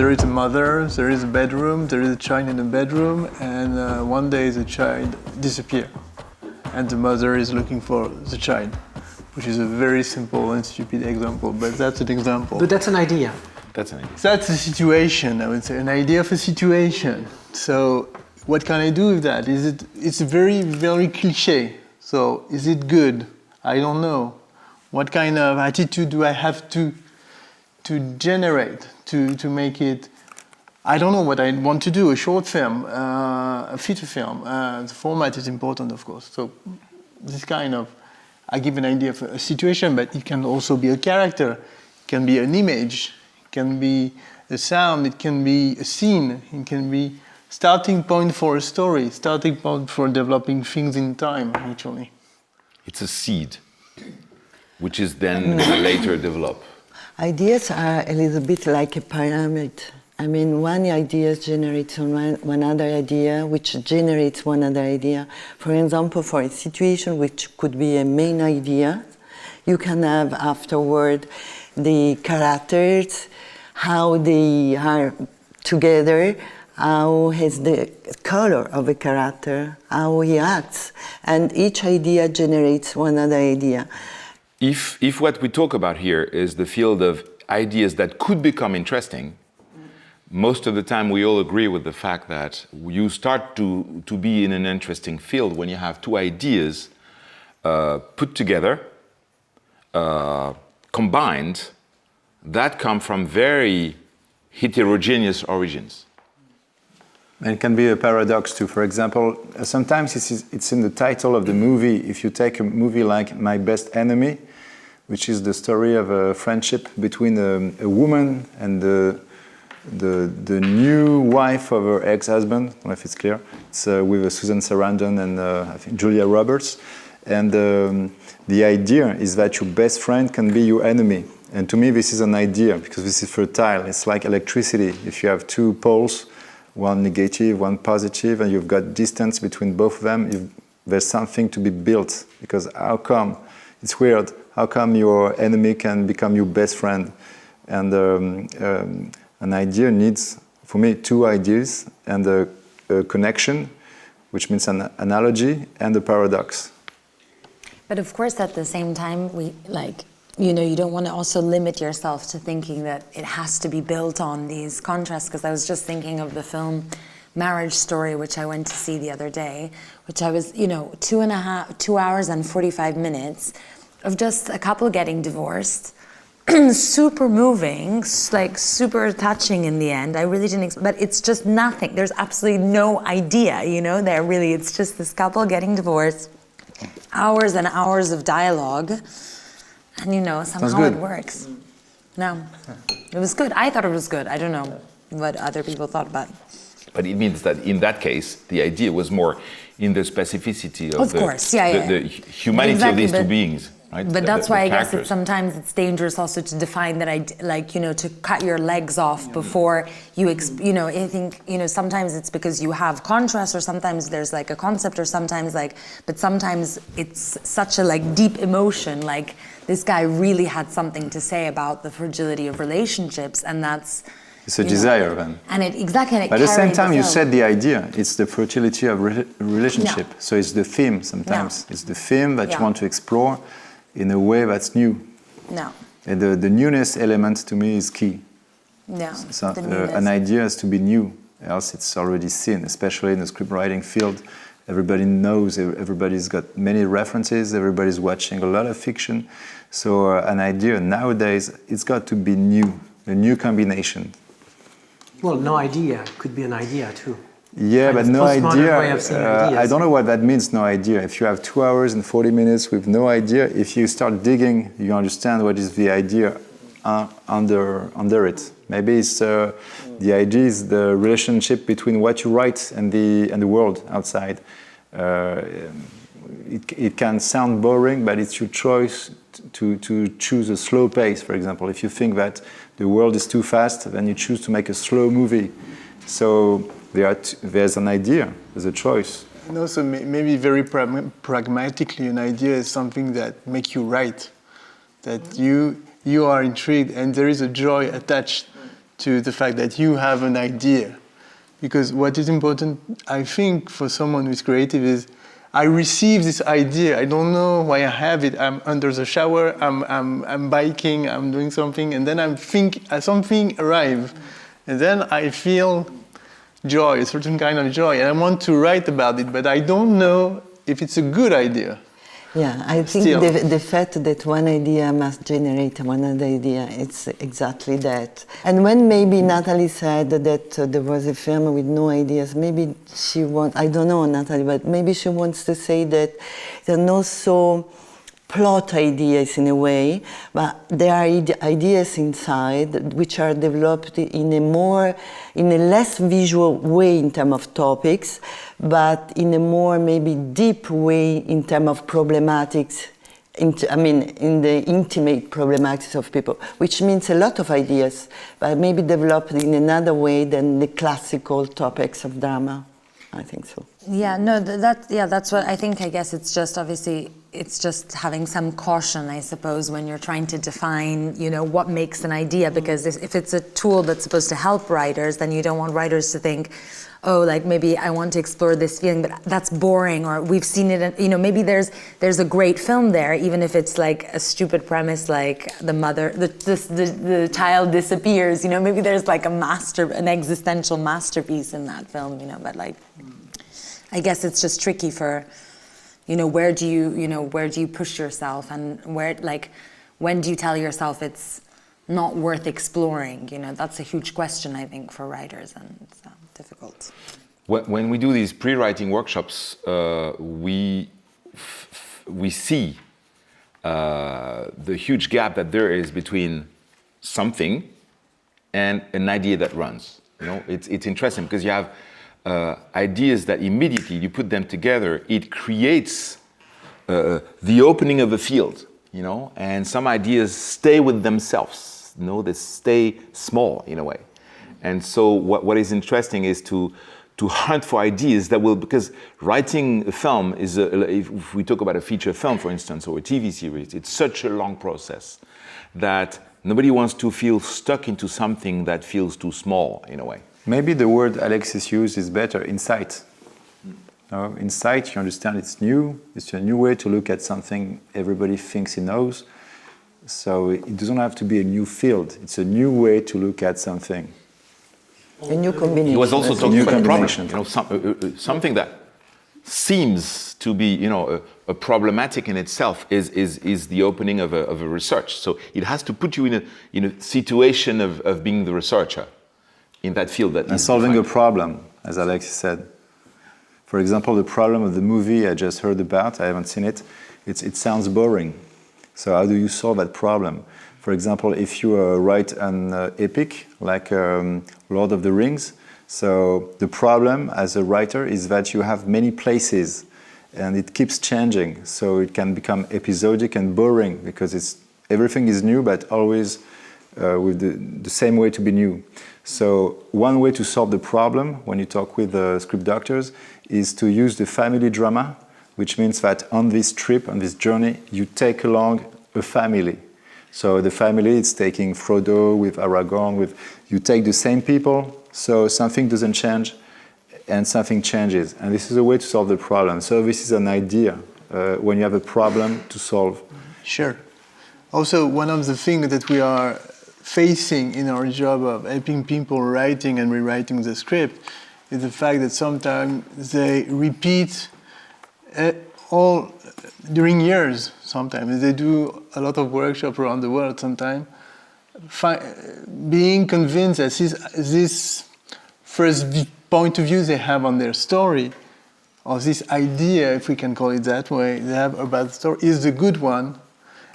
there is a mother, there is a bedroom, there is a child in the bedroom, and one day the child disappears. And the mother is looking for the child, which is a very simple and stupid example, but that's an example. But that's an idea. That's an idea. That's a situation, I would say, an idea of a situation. So what can I do with that? It's very, very cliche. So is it good? I don't know. What kind of attitude do I have to generate to make it? I don't know what I want to do, a short film, a feature film. The format is important, of course. So this kind of, I give an idea of a situation, but it can also be a character, it can be an image, it can be a sound, it can be a scene, it can be starting point for a story, starting point for developing things in time, actually. It's a seed, which is then later developed. Ideas are a little bit like a pyramid. I mean, one idea generates one other idea, which generates one other idea. For example, for a situation which could be a main idea, you can have afterward the characters, how they are together, how is the color of a character, how he acts, and each idea generates one other idea. If what we talk about here is the field of ideas that could become interesting, most of the time we all agree with the fact that you start to be in an interesting field when you have two ideas put together, combined, that come from very heterogeneous origins. And it can be a paradox too. For example, sometimes it's in the title of the movie. If you take a movie like My Best Enemy, which is the story of a friendship between a woman and the new wife of her ex-husband. I don't know if it's clear. It's with Susan Sarandon and I think Julia Roberts. And the idea is that your best friend can be your enemy. And to me, this is an idea because this is fertile. It's like electricity. If you have two poles, one negative, one positive, and you've got distance between both of them, there's something to be built. Because how come, it's weird, how come your enemy can become your best friend? And an idea needs, for me, two ideas and a connection, which means an analogy and a paradox. But of course, at the same time, you don't want to also limit yourself to thinking that it has to be built on these contrasts, because I was just thinking of the film Marriage Story, which I went to see the other day, which I was, 2 hours and 45 minutes of just a couple getting divorced, super moving, like super touching in the end. I really didn't, but it's just nothing. There's absolutely no idea, there really, it's just this couple getting divorced, hours and hours of dialogue. And somehow it works. No, it was good. I thought it was good. I don't know what other people thought about it. But it means that in that case, the idea was more in the specificity of the humanity of these two beings. Right? But that's why I guess sometimes it's dangerous also to define that, to cut your legs off before you, I think, sometimes it's because you have contrast, or sometimes there's like a concept, or sometimes but sometimes it's such a deep emotion, this guy really had something to say about the fragility of relationships, and that's... It's a desire then. And it exactly. But at the same time, you said the idea. It's the fertility of relationship. No. So it's the theme sometimes. No. It's the theme that you want to explore in a way that's new. No. And the newness element to me is key. No. So an idea has to be new, else it's already seen, especially in the script writing field. Everybody knows, everybody's got many references, everybody's watching a lot of fiction. So an idea nowadays, it's got to be new, a new combination. Well, no idea could be an idea too. Yeah, but no idea, I don't know what that means, no idea. If you have 2 hours and 40 minutes with no idea, if you start digging, you understand what is the idea under it. Maybe it's the idea is the relationship between what you write and the world outside. It can sound boring, but it's your choice to choose a slow pace, for example. If you think that the world is too fast, then you choose to make a slow movie. So there's an idea, there's a choice. And also maybe very pragmatically, an idea is something that makes you write, that you are intrigued and there is a joy attached to the fact that you have an idea. Because what is important, I think, for someone who's creative is, I receive this idea. I don't know why I have it. I'm under the shower. I'm biking. I'm doing something, and then I'm something arrive, and then I feel joy, a certain kind of joy, and I want to write about it, but I don't know if it's a good idea. Yeah, I think Still. the fact that one idea must generate another idea, it's exactly that. And when maybe Natalie said that there was a film with no ideas, maybe she wants, I don't know Natalie, but maybe she wants to say that there are no so plot ideas in a way, but there are ideas inside which are developed in a less visual way in terms of topics, but in a more maybe deep way in terms of problematics, in the intimate problematics of people, which means a lot of ideas, but maybe developed in another way than the classical topics of drama. I think so. Yeah, no, that's what I think. I guess it's just obviously it's just having some caution, I suppose, when you're trying to define, what makes an idea. Because if it's a tool that's supposed to help writers, then you don't want writers to think, oh, like maybe I want to explore this feeling, but that's boring, or we've seen it. Maybe there's a great film there, even if it's like a stupid premise, like the child disappears. Maybe there's like an existential masterpiece in that film. But like, I guess it's just tricky for, where do you push yourself, and when do you tell yourself it's not worth exploring? That's a huge question, I think, for writers, and it's difficult. When we do these pre-writing workshops, we see the huge gap that there is between something and an idea that runs. It's interesting because you have ideas that immediately you put them together, it creates the opening of a field, and some ideas stay with themselves, they stay small in a way. And so what is interesting is to hunt for ideas that will, because writing a film is, if we talk about a feature film, for instance, or a TV series, it's such a long process that nobody wants to feel stuck into something that feels too small in a way. Maybe the word Alexis used is better, insight. Insight, you understand it's new. It's a new way to look at something everybody thinks he knows. So it doesn't have to be a new field. It's a new way to look at something. A new combination. He was also talking about a combination. problem. Something that seems to be, a problematic in itself is the opening of a research. So it has to put you in a situation of being the researcher in that field that. And solving a problem, as Alexis said. For example, the problem of the movie I just heard about, I haven't seen it. It sounds boring. So how do you solve that problem? For example, if you write an epic like Lord of the Rings, so the problem as a writer is that you have many places and it keeps changing. So it can become episodic and boring because everything is new, but always with the same way to be new. So one way to solve the problem when you talk with script doctors is to use the family drama, which means that on this trip, on this journey, you take along a family. So the family is taking Frodo with Aragorn, you take the same people, so something doesn't change and something changes. And this is a way to solve the problem. So this is an idea when you have a problem to solve. Sure. Also, one of the things that we are facing in our job of helping people writing and rewriting the script is the fact that sometimes they repeat all during years. Sometimes they do a lot of workshops around the world. Sometimes being convinced that this first point of view they have on their story, or this idea, if we can call it that way, they have about the story is the good one,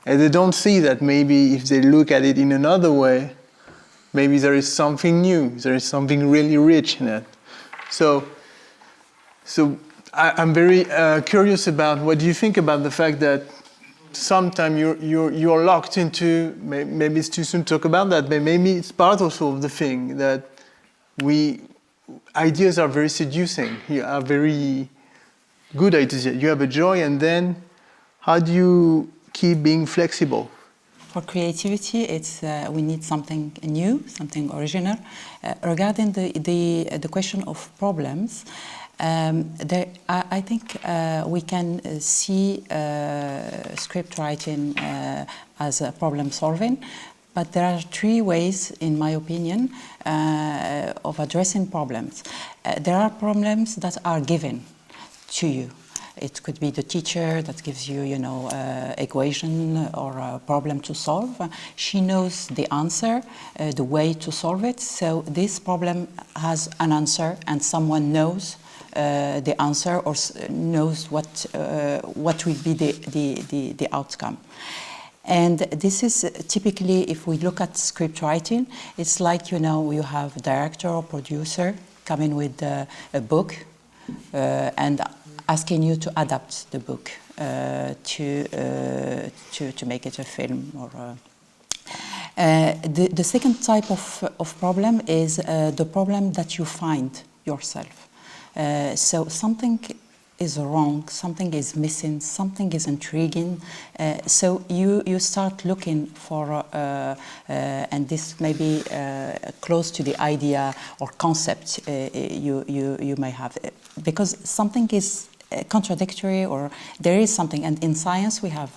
and they don't see that maybe if they look at it in another way, maybe there is something new, there is something really rich in it. So I'm very curious about what do you think about the fact that sometimes you're locked into, maybe it's too soon to talk about that, but maybe it's part also of the thing that ideas are very seducing. You are very good ideas. You have a joy, and then how do you keep being flexible? For creativity, it's we need something new, something original. Regarding the question of problems, I think we can see script writing as a problem solving, but there are three ways, in my opinion, of addressing problems. There are problems that are given to you. It could be the teacher that gives you, equation or a problem to solve. She knows the answer, the way to solve it. So this problem has an answer, and someone knows the answer or knows what will be the outcome. And this is typically, if we look at script writing, it's like, you have a director or producer coming with a book and asking you to adapt the book to make it a film. Or the second type of problem is the problem that you find yourself. So something is wrong, something is missing, something is intriguing. So you start looking for, and this may be close to the idea or concept you may have, because something is contradictory, or there is something, and in science we have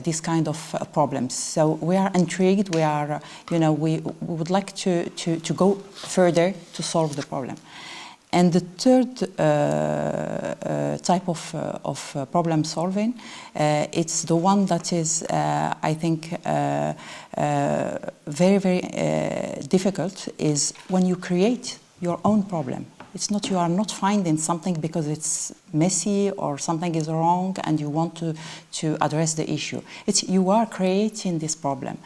this kind of problems. So we are intrigued, we are, we would like to go further to solve the problem. And the third type of problem solving, it's the one that is, I think, very, very difficult, is when you create your own problem. It's not, you are not finding something because it's messy or something is wrong and you want to address the issue. It's, you are creating this problem.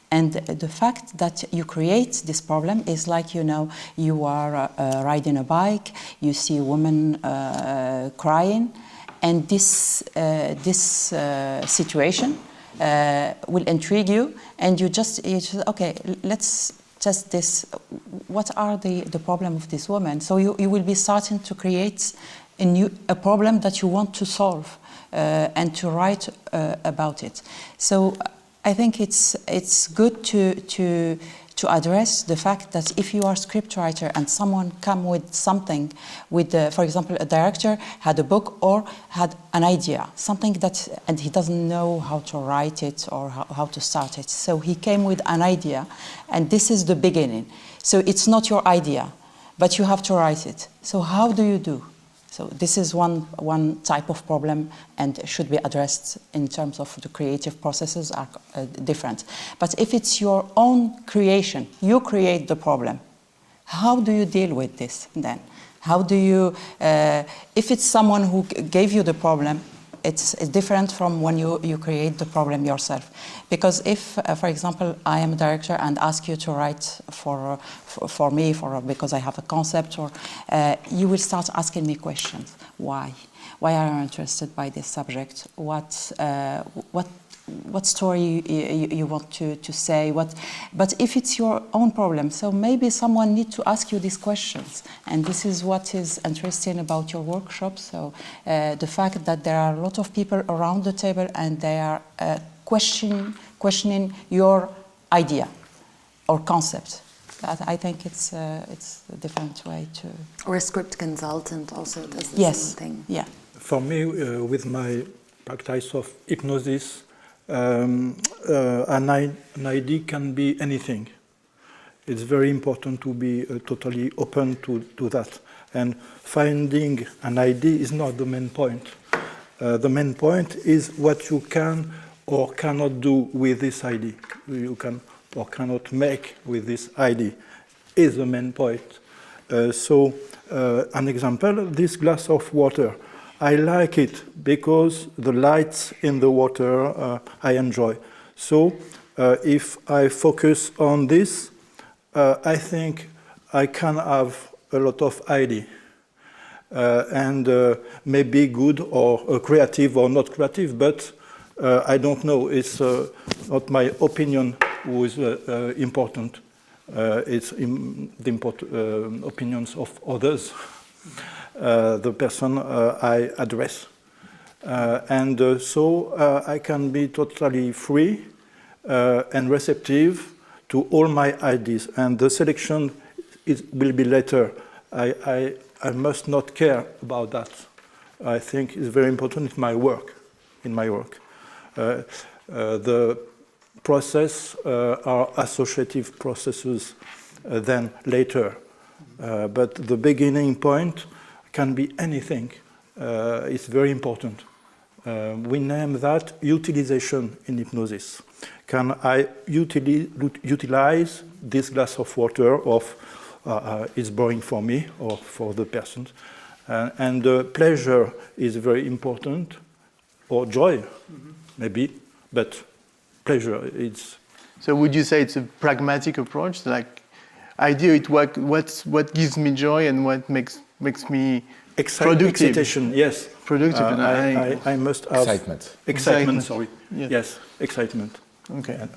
And the fact that you create this problem is like, you are riding a bike, you see a woman crying, and this situation will intrigue you, and you just okay, let's test this. What are the problem of this woman? So you will be starting to create a problem that you want to solve and to write about it. So I think it's good to address the fact that if you are a scriptwriter and someone come with something, for example, a director had a book or had an idea, something that, and he doesn't know how to write it or how to start it. So he came with an idea, and this is the beginning. So it's not your idea, but you have to write it. So how do you do? So this is one type of problem, and should be addressed in terms of the creative processes are different. But if it's your own creation, you create the problem, how do you deal with this then? How do you, if it's someone who gave you the problem, it's different from when you create the problem yourself. Because if, for example, I am a director and ask you to write for me, because I have a concept, or you will start asking me questions. Why? Why are you interested by this subject? What story you want to say? But if it's your own problem, so maybe someone needs to ask you these questions. And this is what is interesting about your workshop. So the fact that there are a lot of people around the table and they are questioning your idea or concept. I think it's a different way to... Or a script consultant also does the same thing. Yeah. For me, with my practice of hypnosis, an idea can be anything. It's very important to be totally open to that. And finding an idea is not the main point. The main point is what you can or cannot do with this idea. You can or cannot make with this idea is the main point. So an example, this glass of water. I like it because the lights in the water I enjoy. So if I focus on this, I think I can have a lot of idea. And maybe good or creative or not creative, but I don't know. It's not my opinion who is important. It's the opinions of others. The person I address. So I can be totally free and receptive to all my ideas. And the selection will be later. I must not care about that. I think it's very important in my work. The process are associative processes then later. But the beginning point can be anything. It's very important. We name that utilization in hypnosis. Can I utilize this glass of water it's boring for me or for the person? And pleasure is very important, or joy, maybe, but pleasure is. So would you say it's a pragmatic approach? Like, idea it what gives me joy and what makes me productive? Excitation, yes. Productive. I must have Excitement. Excitement, sorry. Yes. Yes, excitement. Okay.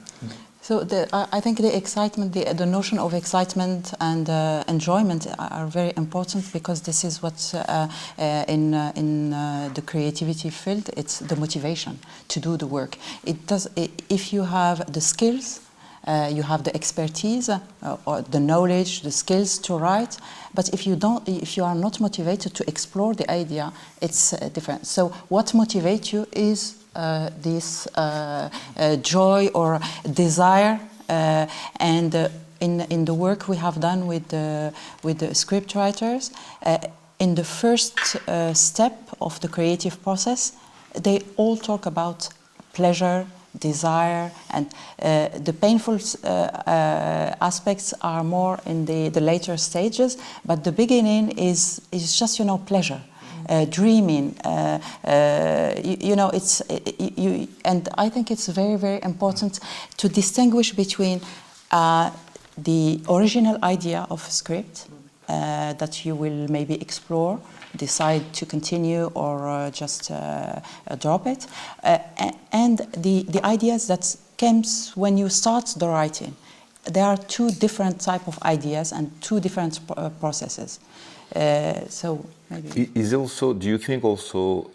So I think the excitement, the notion of excitement and enjoyment are very important, because this is what in the creativity field, it's the motivation to do the work. If you have the skills, you have the expertise or the knowledge, the skills to write, but if you are not motivated to explore the idea, it's different. So what motivates you is this joy or desire, and in the work we have done with the script writers, in the first step of the creative process, they all talk about pleasure, desire, and the painful aspects are more in the later stages, but the beginning is just, pleasure. Dreaming, and I think it's very, very important to distinguish between the original idea of a script that you will maybe explore, decide to continue or just drop it, and the ideas that comes when you start the writing. There are two different type of ideas and two different processes. So maybe. Do you think also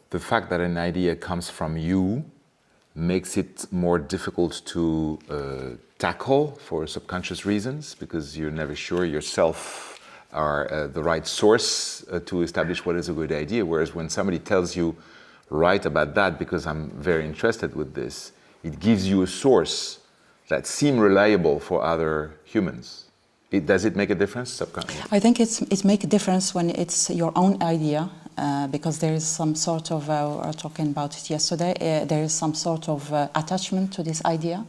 the fact that an idea comes from you makes it more difficult to tackle for subconscious reasons, because you're never sure yourself are the right source to establish what is a good idea, whereas when somebody tells you, write about that because I'm very interested with this, it gives you a source that seems reliable for other humans. Does it make a difference? I think it makes a difference when it's your own idea, because there is some sort of, we were talking about it yesterday, there is some sort of attachment to this idea,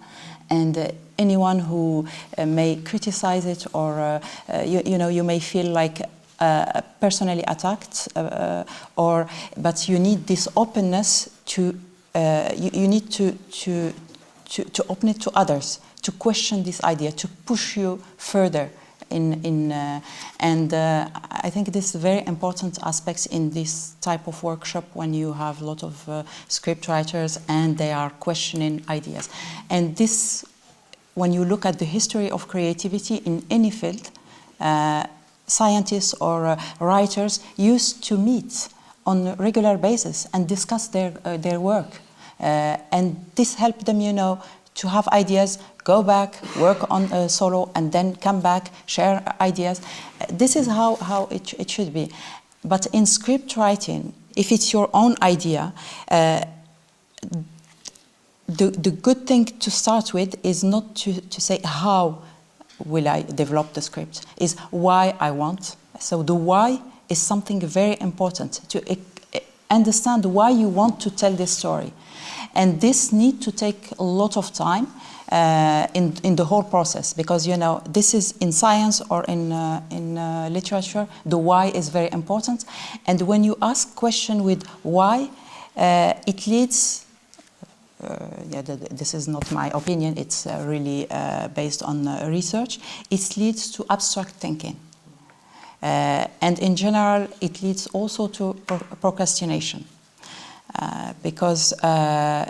and anyone who may criticize it or, you may feel like personally attacked, but you need this openness to, you need to open it to others, to question this idea, to push you further and I think this is very important aspects in this type of workshop when you have a lot of script writers and they are questioning ideas. And this, when you look at the history of creativity in any field, scientists or writers used to meet on a regular basis and discuss their work. And this helped them, to have ideas, go back, work on a solo, and then come back, share ideas. This is how it should be. But in script writing, if it's your own idea, the good thing to start with is not to say how will I develop the script, is why I want. So the why is something very important, to understand why you want to tell this story. And this needs to take a lot of time in the whole process, because this is in science or in literature, the why is very important. And when you ask question with why, it leads, this is not my opinion, it's really based on research, it leads to abstract thinking. And in general, it leads also to procrastination. because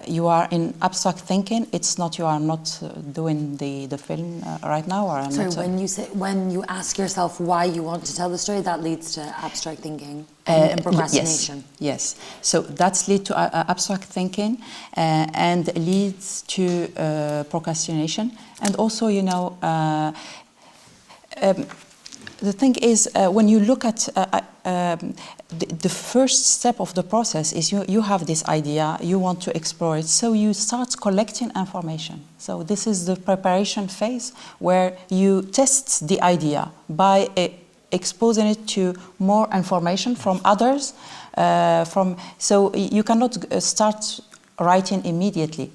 you are in abstract thinking. It's not, you are not doing the film right now, or So not, when you ask yourself why you want to tell the story, that leads to abstract thinking and procrastination. Yes. So that's lead to abstract thinking and leads to procrastination. And also, you know, the thing is, when you look at the first step of the process is you have this idea, you want to explore it, so you start collecting information. So this is the preparation phase where you test the idea by exposing it to more information from others. So you cannot start writing immediately.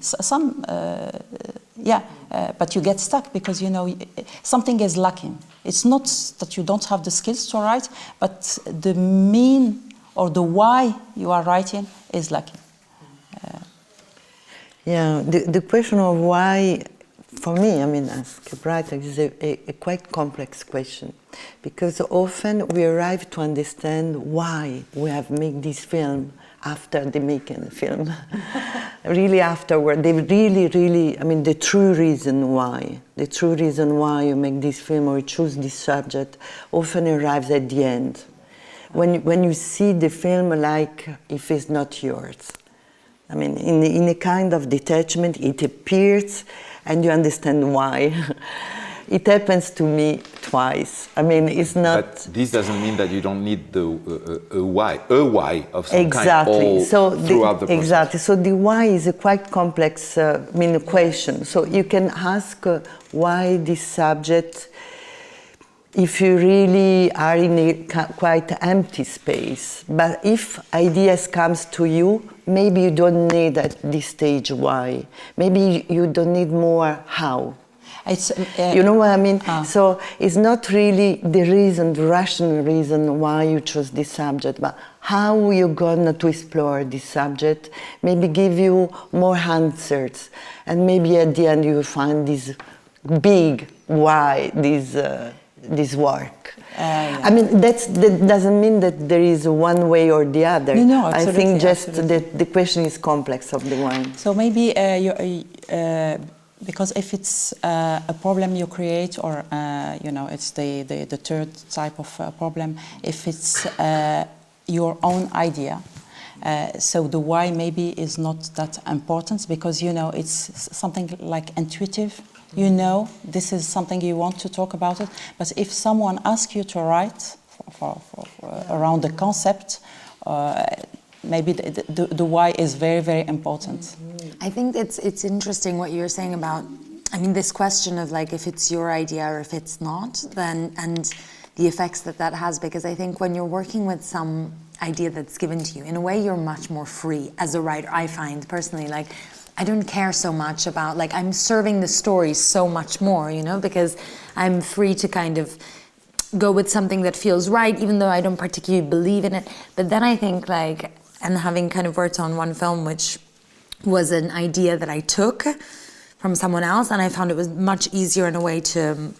But you get stuck because, you know, something is lacking. It's not that you don't have the skills to write, but the mean or the why you are writing is lacking. The question of why, for me, I mean, as a writer, is a quite complex question, because often we arrive to understand why we have made this film after the making the film. Really afterward, they really, I mean, the true reason why you make this film or choose this subject often arrives at the end. When you see the film like if it's not yours. I mean, in a kind of detachment, it appears and you understand why. It happens to me twice. I mean, it's not... But this doesn't mean that you don't need a why of some exactly. kind all So throughout the process. Exactly. So the why is a quite complex question. So you can ask why this subject, if you really are in a quite empty space. But if ideas comes to you, maybe you don't need at this stage why. Maybe you don't need more how. You know what I mean? So it's not really the rational reason why you chose this subject, but how you're going to explore this subject, maybe give you more answers, and maybe at the end you find this big why this work. I mean, that doesn't mean that there is one way or the other. No, I think just that the question is complex of the one. So maybe because if it's a problem you create, or you know, it's the third type of problem, if it's your own idea, so the why maybe is not that important, because, you know, it's something like intuitive. You know, this is something you want to talk about it, but if someone asks you to write for around the concept, maybe the why is very, very important. I think it's interesting what you're saying about, I mean, this question of like if it's your idea or if it's not, then, and the effects that has, because I think when you're working with some idea that's given to you, in a way you're much more free as a writer. I find personally, like, I don't care so much about, like, I'm serving the story so much more, you know, because I'm free to kind of go with something that feels right, even though I don't particularly believe in it. But then I think, like, and having kind of worked on one film which was an idea that I took from someone else, and I found it was much easier in a way to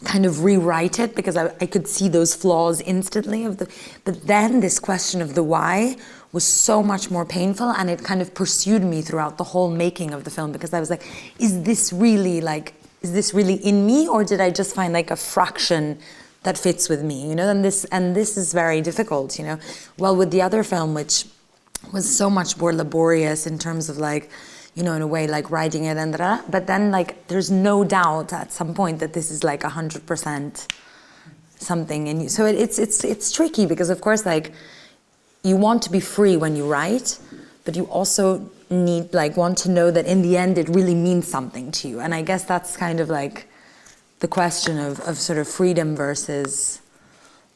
kind of rewrite it, because I could see those flaws instantly but then this question of the why was so much more painful, and it kind of pursued me throughout the whole making of the film, because I was like, is this really in me, or did I just find like a fraction that fits with me, you know? And this is very difficult, you know. Well, with the other film, which was so much more laborious in terms of, like, you know, in a way, like writing it and but then, like, there's no doubt at some point that this is like 100% something in you. So it's tricky, because of course, like, you want to be free when you write, but you also want to know that in the end it really means something to you. And I guess that's kind of like the question of sort of freedom versus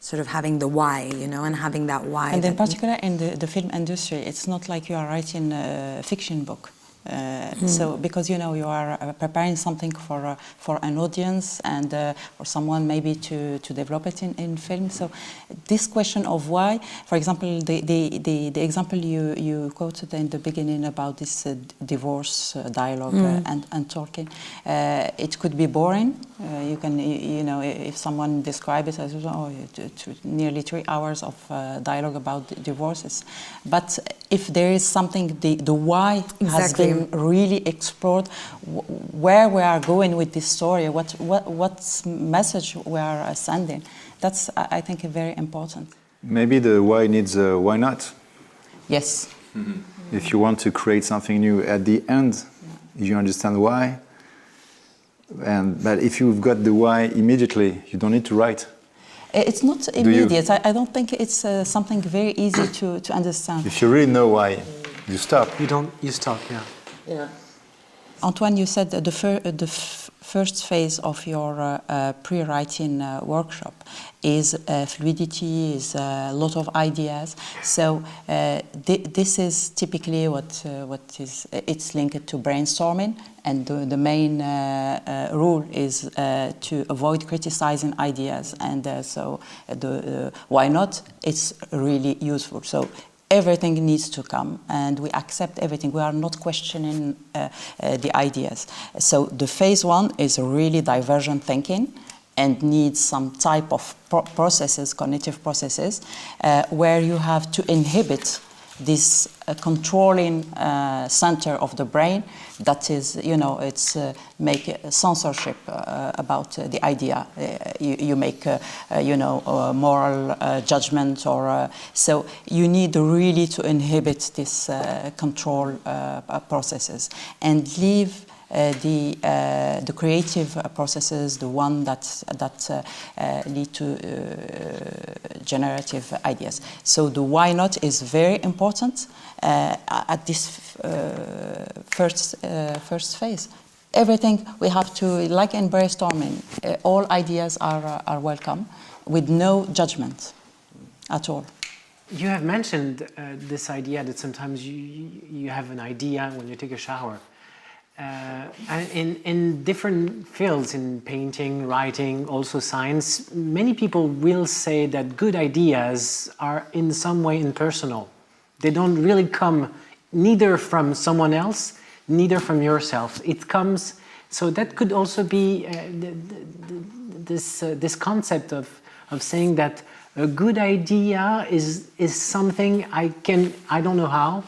sort of having the why, you know, and having that why. And in particular in the film industry, it's not like you are writing a fiction book. So because you know you are preparing something for an audience and for someone maybe to develop it in film. So this question of why, for example, the example you quoted in the beginning about this divorce dialogue and talking, it could be boring. You can you know if someone describes it as nearly 3 hours of dialogue about divorces, but if there is something the why has been really explored, where we are going with this story, what message we are sending. That's, I think, very important. Maybe the why needs a why not. Yes. If you want to create something new at the end, you understand why. But if you've got the why immediately, you don't need to write. It's not immediate. I don't think it's something very easy to understand. If you really know why, you stop. You stop, yeah. Yeah. Antoine, you said that the first phase of your pre-writing workshop is fluidity, is a lot of ideas. So this is typically what is it's linked to brainstorming, and the main rule is to avoid criticizing ideas. And so why not? It's really useful. So everything needs to come, and we accept everything. We are not questioning the ideas. So the phase one is really divergent thinking and needs some type of processes, cognitive processes, where you have to inhibit this controlling center of the brain that is, you know, it's make censorship about the idea. You make, you know, moral judgment, or so you need really to inhibit this control processes and leave the creative processes, the one that lead to generative ideas. So the why not is very important at this first phase. Everything we have to, like in brainstorming, all ideas are welcome with no judgment at all. You have mentioned this idea that sometimes you have an idea when you take a shower. And in different fields, in painting, writing, also science, many people will say that good ideas are in some way impersonal. They don't really come neither from someone else, neither from yourself. It comes, so that could also be this concept of saying that a good idea is something I don't know how,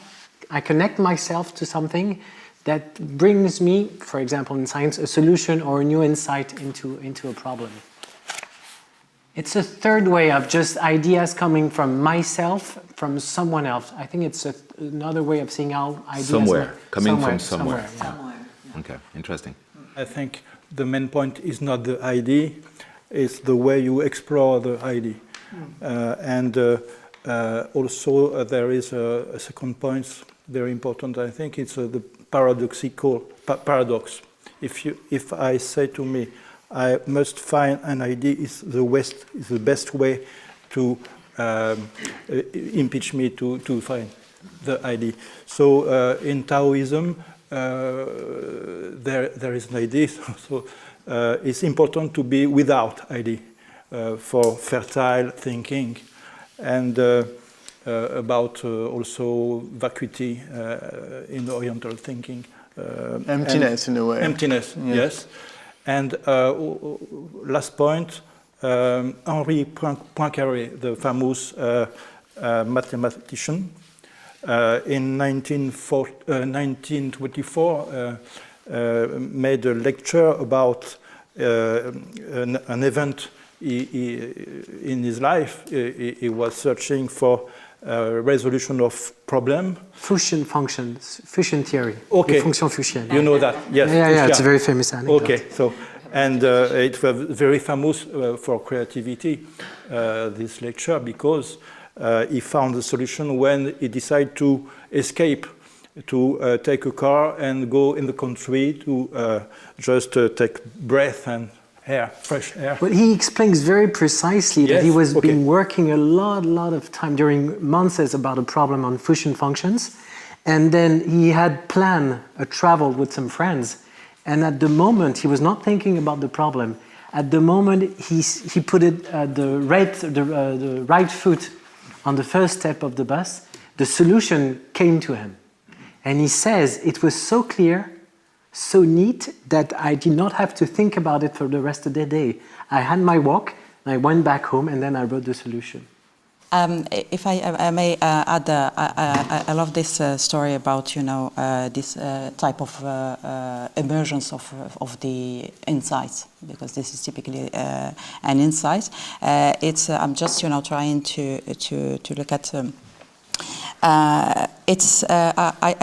I connect myself to something that brings me, for example, in science, a solution or a new insight into a problem. It's a third way of just ideas coming from myself, from someone else. I think it's another way of seeing how ideas coming from somewhere. Yeah. Okay, interesting. I think the main point is not the idea, it's the way you explore the idea. Also there is a second point, very important, I think, it's the paradox. If I say to me, I must find an idea, is the best way to impeach me to find the idea. So in Taoism, there is an idea. So it's important to be without idea for fertile thinking, and about also vacuity in Oriental thinking. Emptiness in a way. Emptiness, yes. And last point, Henri Poincaré, the famous mathematician, in 1924 made a lecture about an event in his life. He was searching for resolution of problem. Fusion functions, fusion theory. Okay. Fonction fusion. You know that, yes. Yeah, it's a very famous anecdote. Okay, so, and it was very famous for creativity, this lecture, because he found the solution when he decided to escape, to take a car and go in the country to just take breath and air, fresh air. But he explains very precisely that he was been working a lot of time during months about a problem on fusion functions, And then he had planned a travel with some friends. And at the moment, he was not thinking about the problem. At the moment, he put it the right foot on the first step of the bus, the solution came to him. And he says, it was so clear, so neat, that I did not have to think about it for the rest of the day. I had my walk, and I went back home, and then I wrote the solution. If I may add, I love this story about, you know, this type of emergence of the insights, because this is typically an insight. I'm just, you know, trying to look at. I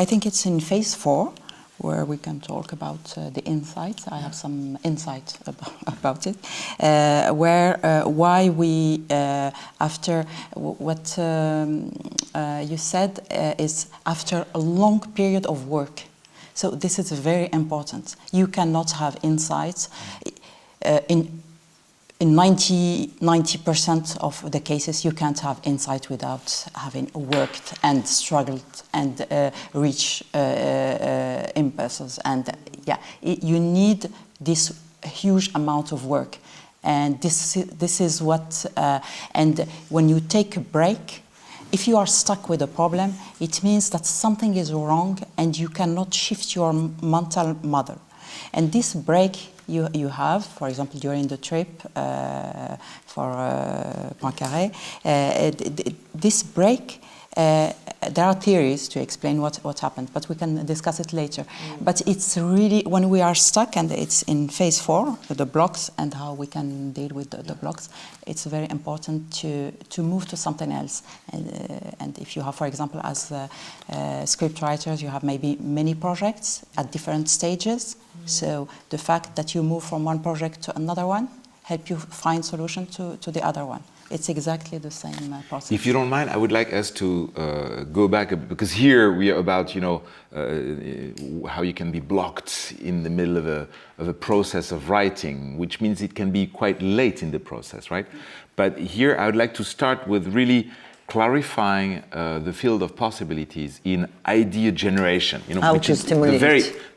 think it's in phase 4. Where we can talk about the insights. I have some insight about it. Why we, after what you said, is after a long period of work. So this is very important. You cannot have insights in 90% of the cases. You can't have insight without having worked and struggled and reach impulses. And yeah, you need this huge amount of work. And this is what, and when you take a break, if you are stuck with a problem, it means that something is wrong and you cannot shift your mental model. And this break you have, for example, during the trip for Poincaré, this break, there are theories to explain what happened, but we can discuss it later. But it's really, when we are stuck, and it's in phase 4, the blocks, and how we can deal with the blocks, it's very important to move to something else. And if you have, for example, as script writers, you have maybe many projects at different stages. So the fact that you move from one project to another one help you find solution to the other one. It's exactly the same process. If you don't mind, I would like us to go back, because here we are about, you know, how you can be blocked in the middle of a process of writing, which means it can be quite late in the process, right? But here I would like to start with really clarifying the field of possibilities in idea generation. You know, how which to is stimulate.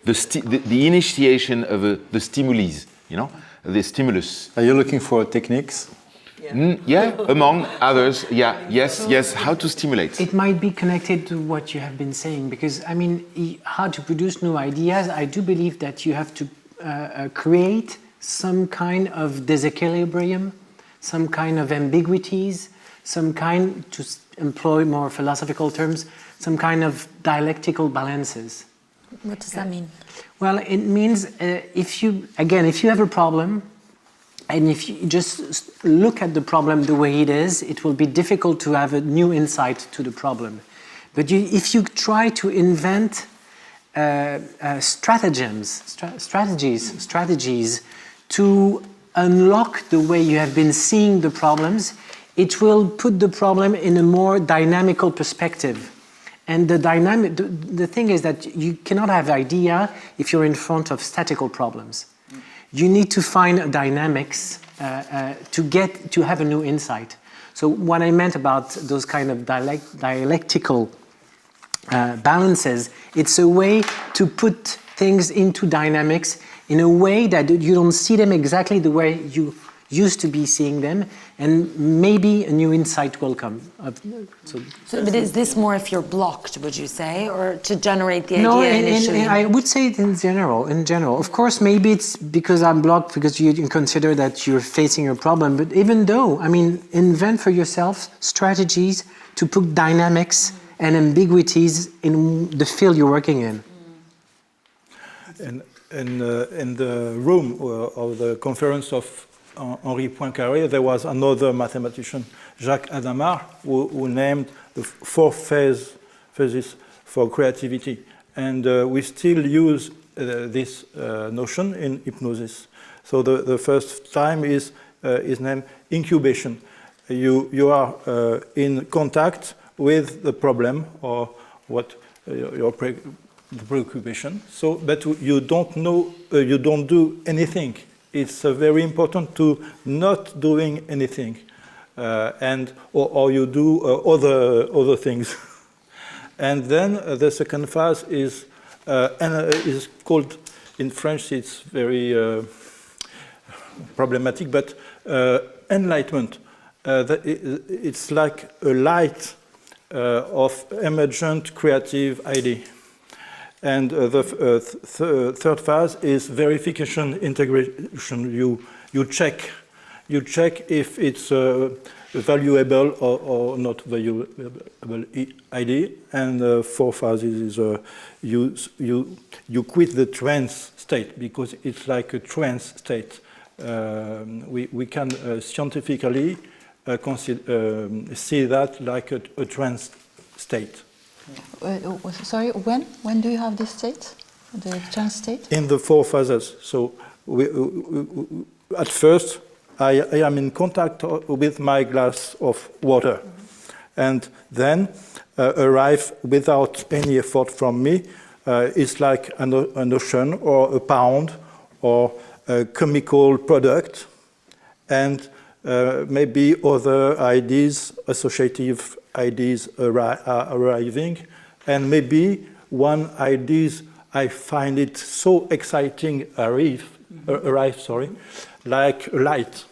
the initiation of the stimulis, you know, the stimulus. Are you looking for techniques? Yeah, among others. Yeah, yes. How to stimulate? It might be connected to what you have been saying, because I mean, how to produce new ideas. I do believe that you have to create some kind of disequilibrium, some kind of ambiguities, some kind, to employ more philosophical terms, some kind of dialectical balances. What does that mean? Well, it means if you have a problem, and if you just look at the problem the way it is, it will be difficult to have a new insight to the problem. But if you try to invent strategies to unlock the way you have been seeing the problems, it will put the problem in a more dynamical perspective. And the thing is that you cannot have idea if you're in front of statical problems. You need to find dynamics to have a new insight. So what I meant about those kind of dialectical balances, it's a way to put things into dynamics in a way that you don't see them exactly the way you used to be seeing them, and maybe a new insight will come. But is this more if you're blocked, would you say, or to generate the idea no, initially? I would say it in general. Of course, maybe it's because I'm blocked because you consider that you're facing a problem. But even though, I mean, invent for yourself strategies to put dynamics and ambiguities in the field you're working in. And in the room of the conference of Henri Poincaré, there was another mathematician, Jacques Hadamard, who named the 4 phases for creativity. And we still use this notion in hypnosis. So the first time is named incubation. You are in contact with the problem or what your preoccupation. So, but you don't know, you don't do anything. It's very important to not doing anything, or you do other things. And then the second phase is called, in French it's very problematic, but enlightenment. It's like a light of emergent creative idea. And the third phase is verification, integration. You check if it's a valuable or not valuable idea. And the fourth phase is you quit the trance state, because it's like a trance state. We can scientifically see that like a trance state. Sorry, when do you have this state, the trance state? In the four phases. So at first, I am in contact with my glass of water, and then arrive without any effort from me. It's like an ocean or a pond or a chemical product, and maybe other ideas, associative ideas are arriving, and maybe one idea I find it so exciting arrive, like a light.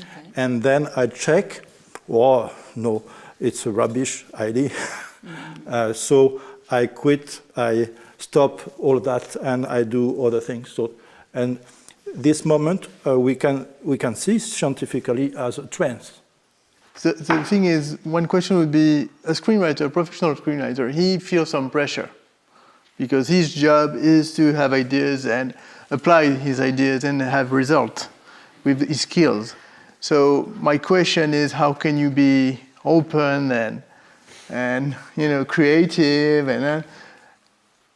Okay. And then I check, oh no, it's a rubbish idea. So I quit, I stop all that, and I do other things. So, and this moment we can see scientifically as a trance. So the thing is, one question would be, a screenwriter, a professional screenwriter, he feels some pressure because his job is to have ideas and apply his ideas and have results with his skills. So my question is, how can you be open and creative and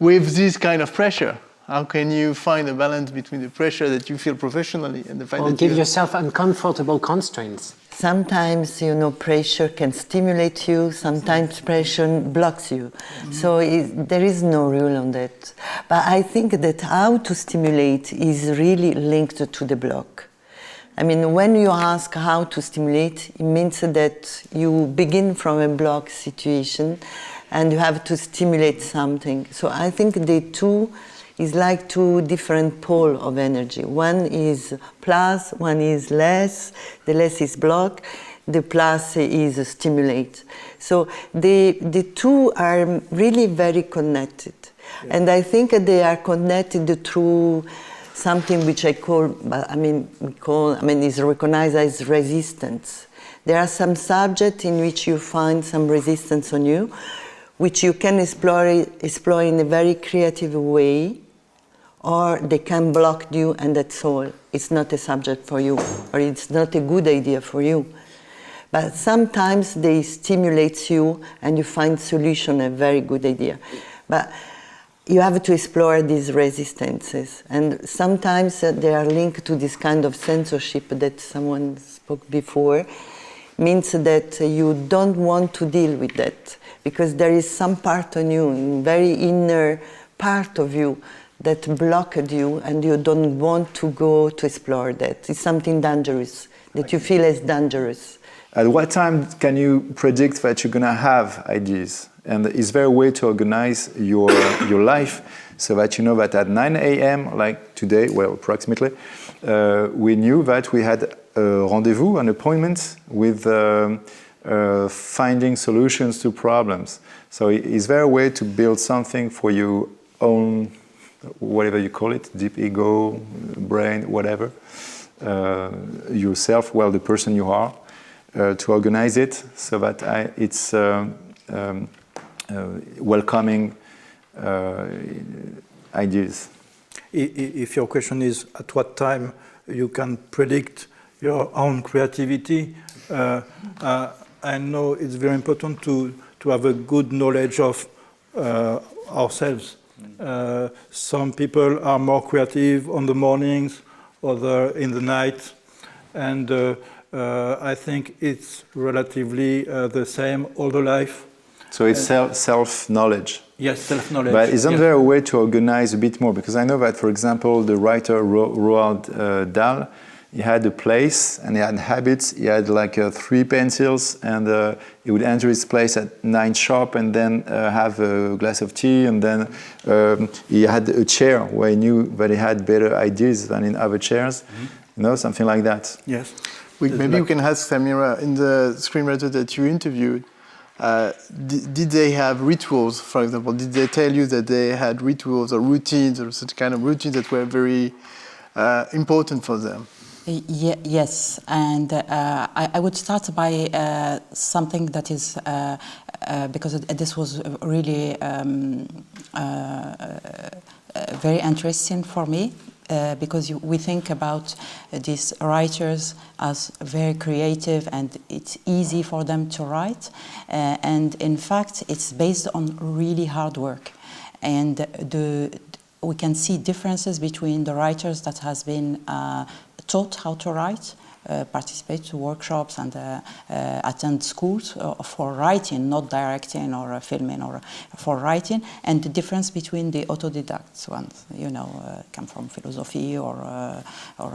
with this kind of pressure? How can you find a balance between the pressure that you feel professionally and the fact that give yourself uncomfortable constraints? Sometimes, pressure can stimulate you, sometimes pressure blocks you. Mm-hmm. So there is no rule on that. But I think that how to stimulate is really linked to the block. I mean, when you ask how to stimulate, it means that you begin from a block situation and you have to stimulate something. So I think the two is like two different poles of energy. One is plus, one is less. The less is block, the plus is stimulate. So the two are really very connected. Yeah. And I think they are connected through something which is recognized as resistance. There are some subjects in which you find some resistance on you, which you can explore in a very creative way, or they can block you and that's all. It's not a subject for you, or it's not a good idea for you. But sometimes they stimulate you and you find solution, a very good idea. But you have to explore these resistances. And sometimes they are linked to this kind of censorship that someone spoke before, means that you don't want to deal with that, because there is some part on you, very inner part of you, that blocked you and you don't want to go to explore that. It's something dangerous, that you feel as dangerous. At what time can you predict that you're going to have ideas? And is there a way to organize your life so that you know that at 9 a.m., like today, well, approximately, we knew that we had a rendezvous, an appointment with finding solutions to problems. So is there a way to build something for your own, whatever you call it, deep ego, brain, whatever, yourself, well, the person you are, to organize it so that it's welcoming ideas? If your question is at what time you can predict your own creativity, I know it's very important to have a good knowledge of ourselves. Some people are more creative on the mornings, others in the night, and I think it's relatively the same all the life. So it's self-knowledge. Yes, self-knowledge. But isn't there a way to organize a bit more? Because I know that, for example, the writer Roald Dahl he had a place and he had habits. He had like 3 pencils, and he would enter his place at 9 sharp, and then have a glass of tea, and then he had a chair where he knew that he had better ideas than in other chairs. You know, something like that. Yes. Maybe we can ask Samira, in the screenwriter that you interviewed, did they have rituals, for example? Did they tell you that they had rituals or routines or such kind of routines that were very important for them? Yes, and I would start by something that is, because this was really very interesting for me. Because we think about these writers as very creative and it's easy for them to write, and in fact it's based on really hard work, and we can see differences between the writers that has been taught how to write, participate to workshops and attend schools for writing, not directing or filming, or for writing, and the difference between the autodidacts ones, you know, come from philosophy or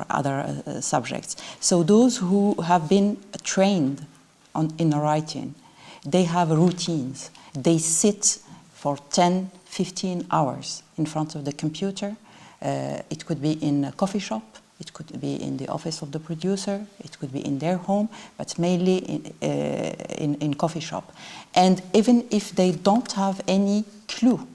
other subjects. So those who have been trained in writing, they have routines. They sit for 10, 15 hours in front of the computer. It could be in a coffee shop. It could be in the office of the producer, it could be in their home, but mainly in coffee shop. And even if they don't have any clue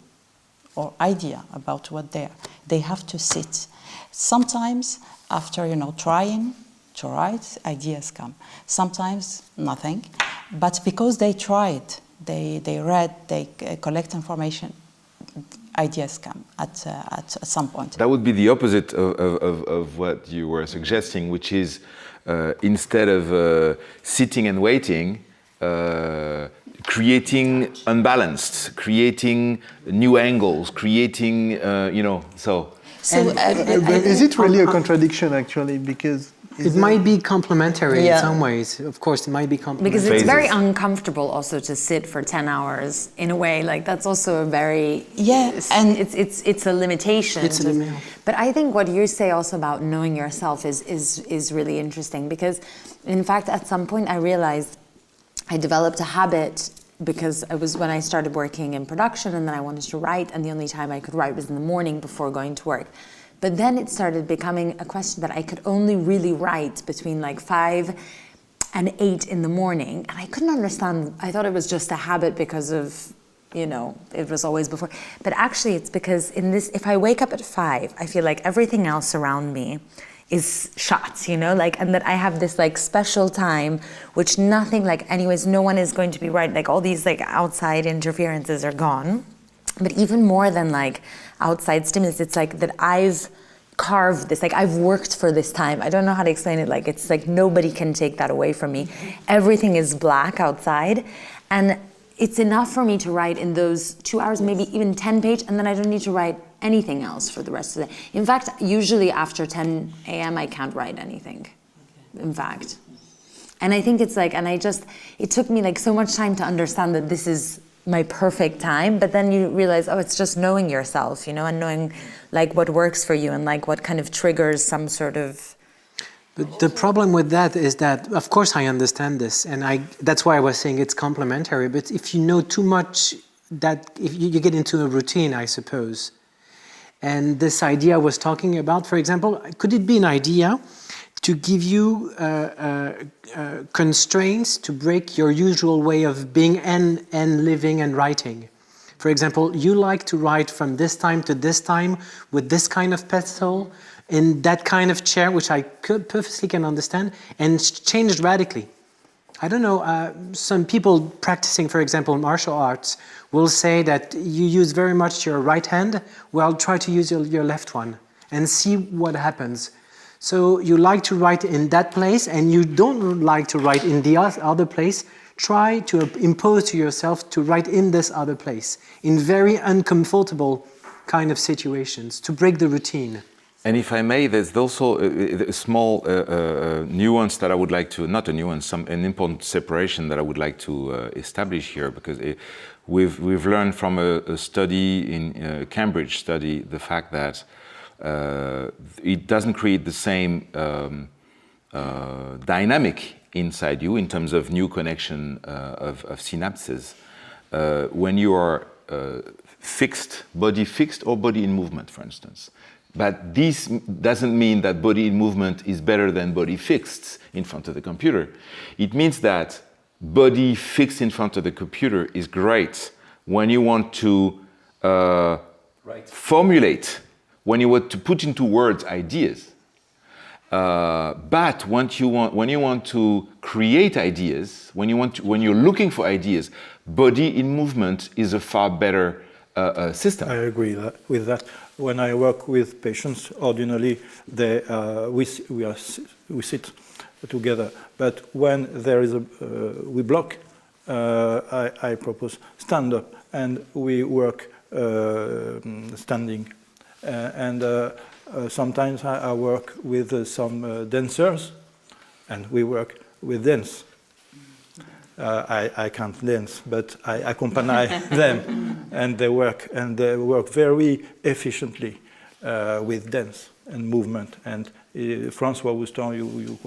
or idea about what they have to sit. Sometimes after, you know, trying to write, ideas come. Sometimes nothing, but because they tried, they read, they collect information, ideas come at some point. That would be the opposite of what you were suggesting, which is instead of sitting and waiting, creating unbalanced, creating new angles, creating, you know, so. Is it really a contradiction, actually? Because it might be complementary Yeah. in some ways. Of course, it might be complementary. Because it's Phases. very uncomfortable also to sit for 10 hours in a way. Like that's also a very and it's a limitation. It's a limit. But I think what you say also about knowing yourself is really interesting, because in fact at some point I realized I developed a habit, because it was when I started working in production and then I wanted to write, and the only time I could write was in the morning before going to work. But then it started becoming a question that I could only really write between like 5 and 8 in the morning. And I couldn't understand. I thought it was just a habit because of, you know, it was always before. But actually it's because in this, if I wake up at 5, I feel like everything else around me is shut, you know, like, and that I have this like special time, which nothing, like, anyways, no one is going to be right. Like all these like outside interferences are gone. But even more than like outside stimulus, it's like that I've carved this, like I've worked for this time. I don't know how to explain it. Like it's like nobody can take that away from me. Everything is black outside, and it's enough for me to write in those 2 hours, maybe even 10 pages, and then I don't need to write anything else for the rest of the day. In fact, usually after 10 a.m. I can't write anything, in fact. And I think it's like, and it took me like so much time to understand that this is my perfect time, but then you realize, oh, it's just knowing yourself, you know, and knowing like what works for you and like what kind of triggers some sort of. But the problem with that is that, of course, I understand this, and that's why I was saying it's complementary. But if you know too much, that if you get into a routine, I suppose. And this idea I was talking about, for example, could it be an idea to give you constraints to break your usual way of being and living and writing? For example, you like to write from this time to this time with this kind of pencil, in that kind of chair, which I perfectly can understand, and changed radically. I don't know, some people practicing, for example, martial arts will say that you use very much your right hand, well, try to use your left one and see what happens. So you like to write in that place and you don't like to write in the other place, try to impose to yourself to write in this other place, in very uncomfortable kind of situations, to break the routine. And if I may, there's also a small nuance that I would like to, not a nuance, an important separation that I would like to establish here, because we've learned from a study in Cambridge study the fact that it doesn't create the same dynamic inside you in terms of new connection of synapses when you are fixed or body in movement, for instance. But this doesn't mean that body in movement is better than body fixed in front of the computer. It means that body fixed in front of the computer is great when you want to formulate, when you want to put into words ideas. But when you want to create ideas, when you're looking for ideas, body in movement is a far better system. I agree with that. When I work with patients, ordinarily we sit together. But when there is we block, I propose stand up, and we work standing. Sometimes I work with some dancers, and we work with dance. I can't dance, but I accompany them, and they work very efficiently with dance and movement. And François Houston, you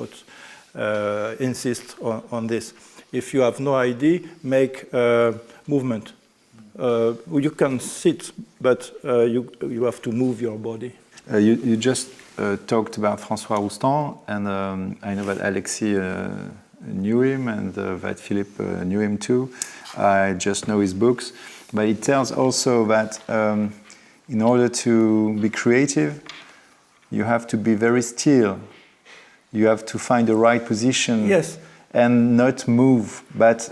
insist on this. If you have no idea, make movement. You can sit, but you have to move your body. You just talked about François Houston, and I know that Alexis knew him, and that Philippe knew him too. I just know his books. But it tells also that in order to be creative, you have to be very still. You have to find the right position, yes, and not move. But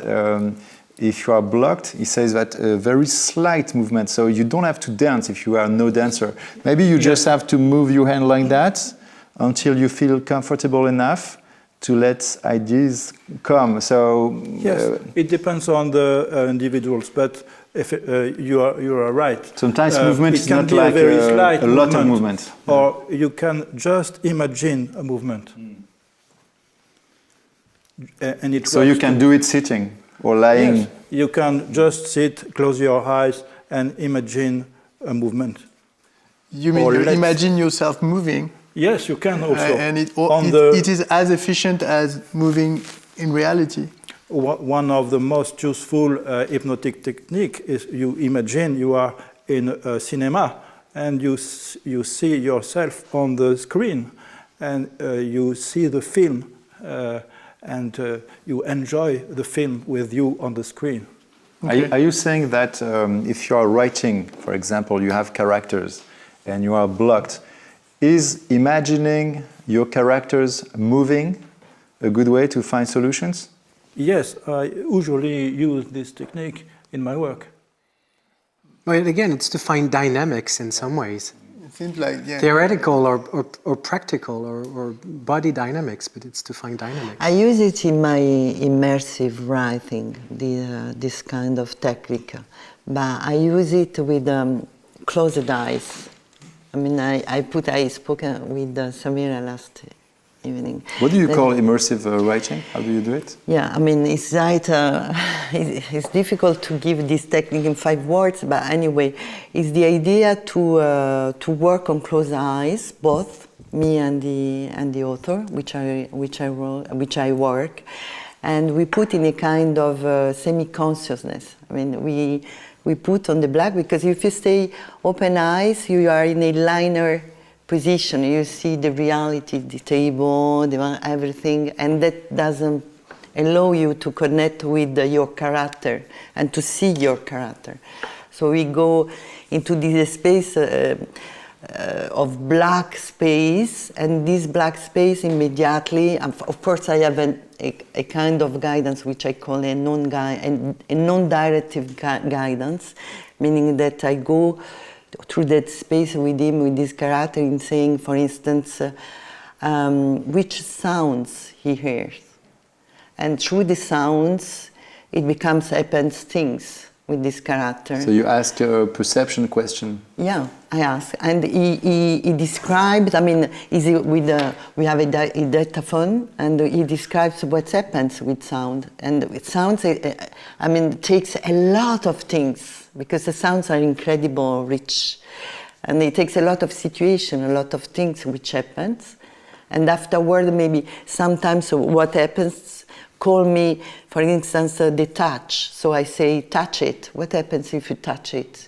if you are blocked, he says that a very slight movement, so you don't have to dance if you are no dancer. Maybe you just have to move your hand like that until you feel comfortable enough to let ideas come. So yes, it depends on the individuals, but if you are right. Sometimes movement is not like a lot of movement. Or you can just imagine a movement. And it so you can do it sitting or lying. Yes, you can just sit, close your eyes, and imagine a movement. You mean imagine yourself moving? Yes, you can also. And it is as efficient as moving in reality. One of the most useful hypnotic technique is you imagine you are in a cinema and you see yourself on the screen, and you see the film, and you enjoy the film with you on the screen. Okay. Are you saying that if you are writing, for example, you have characters and you are blocked, is imagining your characters moving a good way to find solutions? Yes, I usually use this technique in my work. Well, again, it's to find dynamics in some ways. It seems like, yeah. Theoretical or practical or body dynamics, but it's to find dynamics. I use it in my immersive writing, this kind of technique. But I use it with closed eyes. I mean, I spoke with Samira last evening. What do you call immersive writing? How do you do it? Yeah, I mean, it's like, it's difficult to give this technique in 5 words, but anyway, it's the idea to work on closed eyes, both me and the author, which I work, and we put in a kind of semi-consciousness. I mean, we put on the black, because if you stay open eyes, you are in a linear position. You see the reality, the table, everything, and that doesn't allow you to connect with your character and to see your character. So we go into this space of black space, and this black space immediately, of course I have a kind of guidance which I call a non-directive guidance, meaning that I go through that space with him, with this character, in saying, for instance, which sounds he hears. And through the sounds, it happens things with this character. So you ask a perception question. Yeah, I ask. And he describes, I mean, we have a dictaphone, and he describes what happens with sound. And it sounds, I mean, it takes a lot of things, because the sounds are incredible, rich. And it takes a lot of situation, a lot of things which happens. And afterward, maybe sometimes what happens, call me, for instance, the touch. So I say, touch it. What happens if you touch it?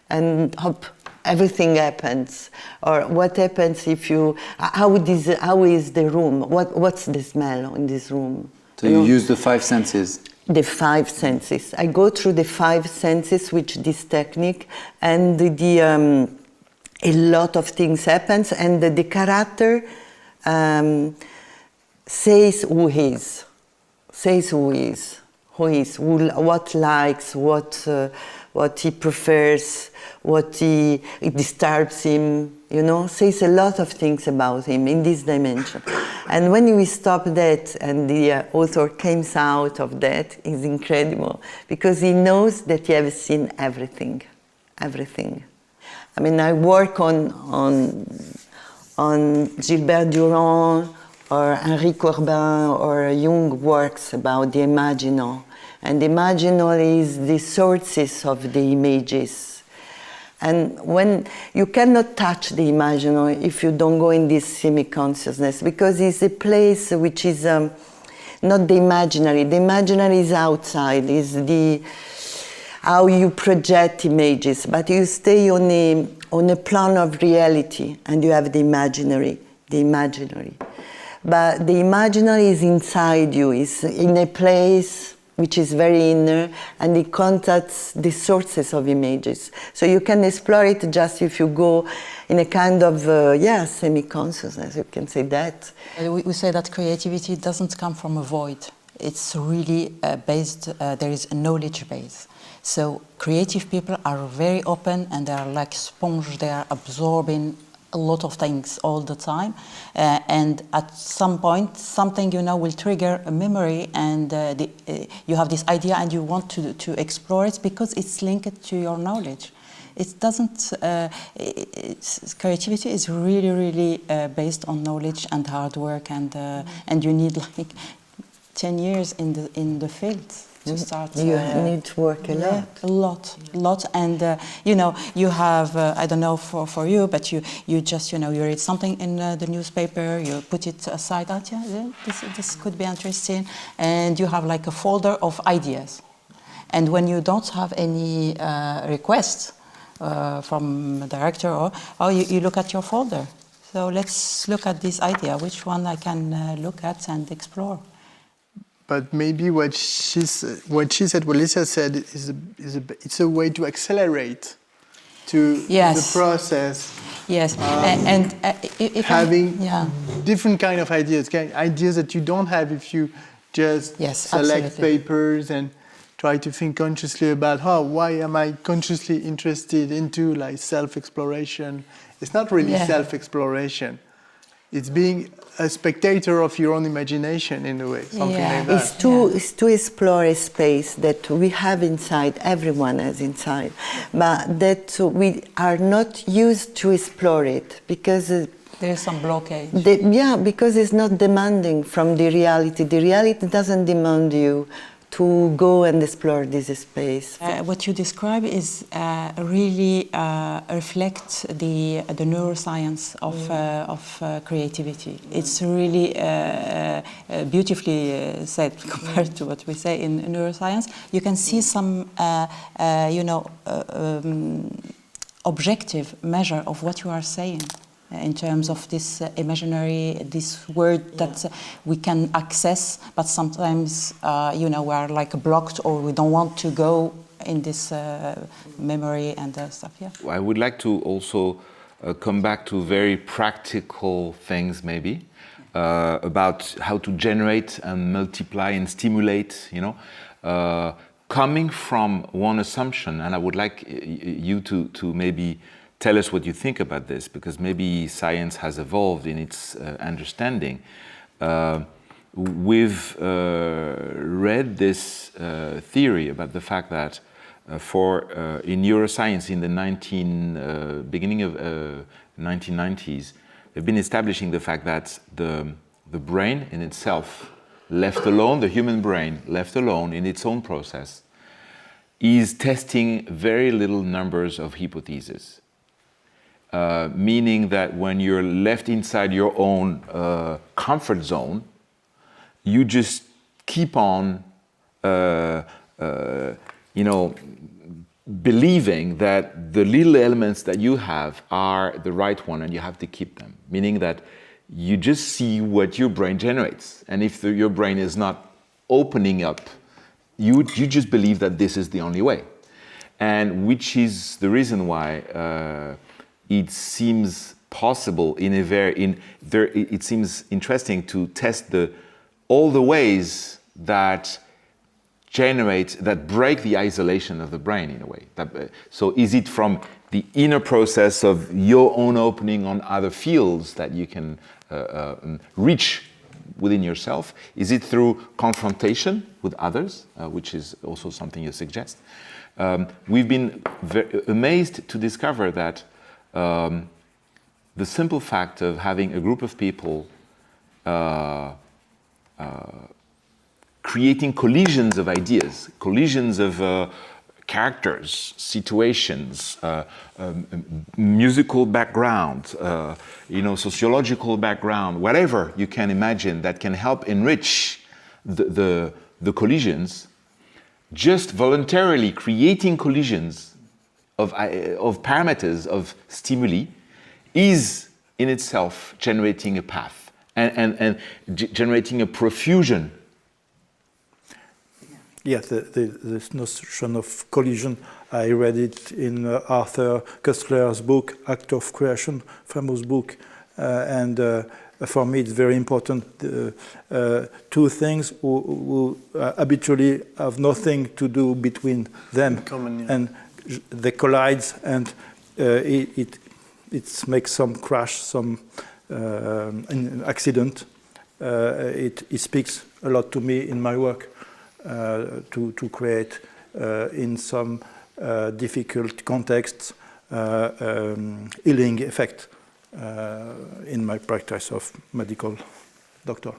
And hop, everything happens. Or what happens if you, how is the room? What's the smell in this room? So you use the 5 senses. The 5 senses. I go through the 5 senses with this technique, and a lot of things happens, and the character says who he is, what likes, what he prefers, it disturbs him, says a lot of things about him in this dimension. And when we stop that and the author comes out of that, it's incredible, because he knows that he has seen everything. I mean, I work on Gilbert Durand or Henri Corbin or Jung works about the imaginal. And the imaginal is the sources of the images. And when you cannot touch the imaginal if you don't go in this semi-consciousness, because it's a place which is not the imaginary. The imaginary is outside, is how you project images, but you stay on a plan of reality, and you have the imaginary. But the imaginary is inside you, is in a place which is very inner, and it contacts the sources of images. So you can explore it just if you go in a kind of, semi-consciousness, you can say that. We say that creativity doesn't come from a void. It's really based, there is a knowledge base. So creative people are very open, and they are like sponge, they are absorbing a lot of things all the time, and at some point something will trigger a memory, and you have this idea and you want to explore it because it's linked to your knowledge. It doesn't, creativity is really based on knowledge and hard work, and you need like 10 years in the field to start. You need to work a lot. A lot, and you have I don't know for you, but you just you read something in the newspaper, you put it aside. This could be interesting, and you have like a folder of ideas, and when you don't have any requests from a director, or you look at your folder. So let's look at this idea. Which one I can look at and explore. But maybe what she said, what Lisa said, it's a way to accelerate the process. Yes, if having different kind of ideas that you don't have if you just select papers and try to think consciously about why am I consciously interested into like self-exploration. It's not really self-exploration. It's being a spectator of your own imagination in a way, something like that. It's to explore a space that we have inside, everyone has inside, but that we are not used to explore it because there's some blockage. Because it's not demanding from the reality. The reality doesn't demand you to go and explore this space. What you describe is really reflects the neuroscience of creativity. It's really beautifully said compared to what we say in neuroscience. You can see some, objective measure of what you are saying. In terms of this imaginary, this word that we can access, but sometimes, we are like blocked, or we don't want to go in this memory and stuff. Yeah. I would like to also come back to very practical things, maybe, about how to generate and multiply and stimulate. Coming from one assumption, and I would like you to maybe tell us what you think about this, because maybe science has evolved in its understanding. We've read this theory about the fact that in neuroscience in the beginning of 1990s, they've been establishing the fact that the brain in itself, left alone, the human brain left alone in its own process, is testing very little numbers of hypotheses. meaning that when you're left inside your own comfort zone, you just keep on, believing that the little elements that you have are the right one and you have to keep them. Meaning that you just see what your brain generates. And if your brain is not opening up, you just believe that this is the only way. And which is the reason why it seems possible it seems interesting to test all the ways that break the isolation of the brain in a way. So is it from the inner process of your own opening on other fields that you can reach within yourself? Is it through confrontation with others, which is also something you suggest? We've been amazed to discover that the simple fact of having a group of people creating collisions of ideas, collisions of characters, situations, musical background, sociological background, whatever you can imagine that can help enrich the collisions, just voluntarily creating collisions of parameters, of stimuli, is in itself generating a path and generating a profusion. Yes, this notion of collision, I read it in Arthur Koestler's book, Act of Creation, famous book, and for me it's very important. Two things who habitually have nothing to do between them, and they collide, and it makes some crash, some accident. It speaks a lot to me in my work. To create in some difficult contexts healing effect in my practice of medical doctor.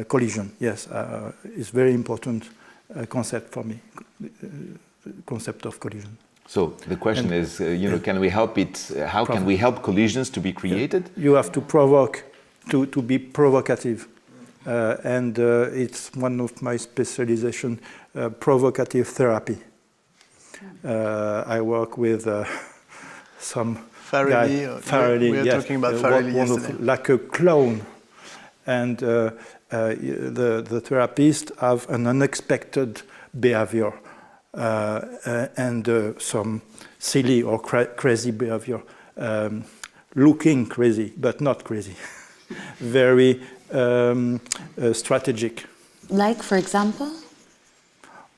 Collision, yes, is very important concept for me, concept of collision. So the question is, can we help it? How can we help collisions to be created? You have to provoke, to be provocative. And it's one of my specialization, provocative therapy. I work with some Farrelly. We are talking about Farrelly yesterday. Like a clown, and the therapist have an unexpected behavior and some silly or crazy behavior, looking crazy but not crazy, very strategic. Like, for example?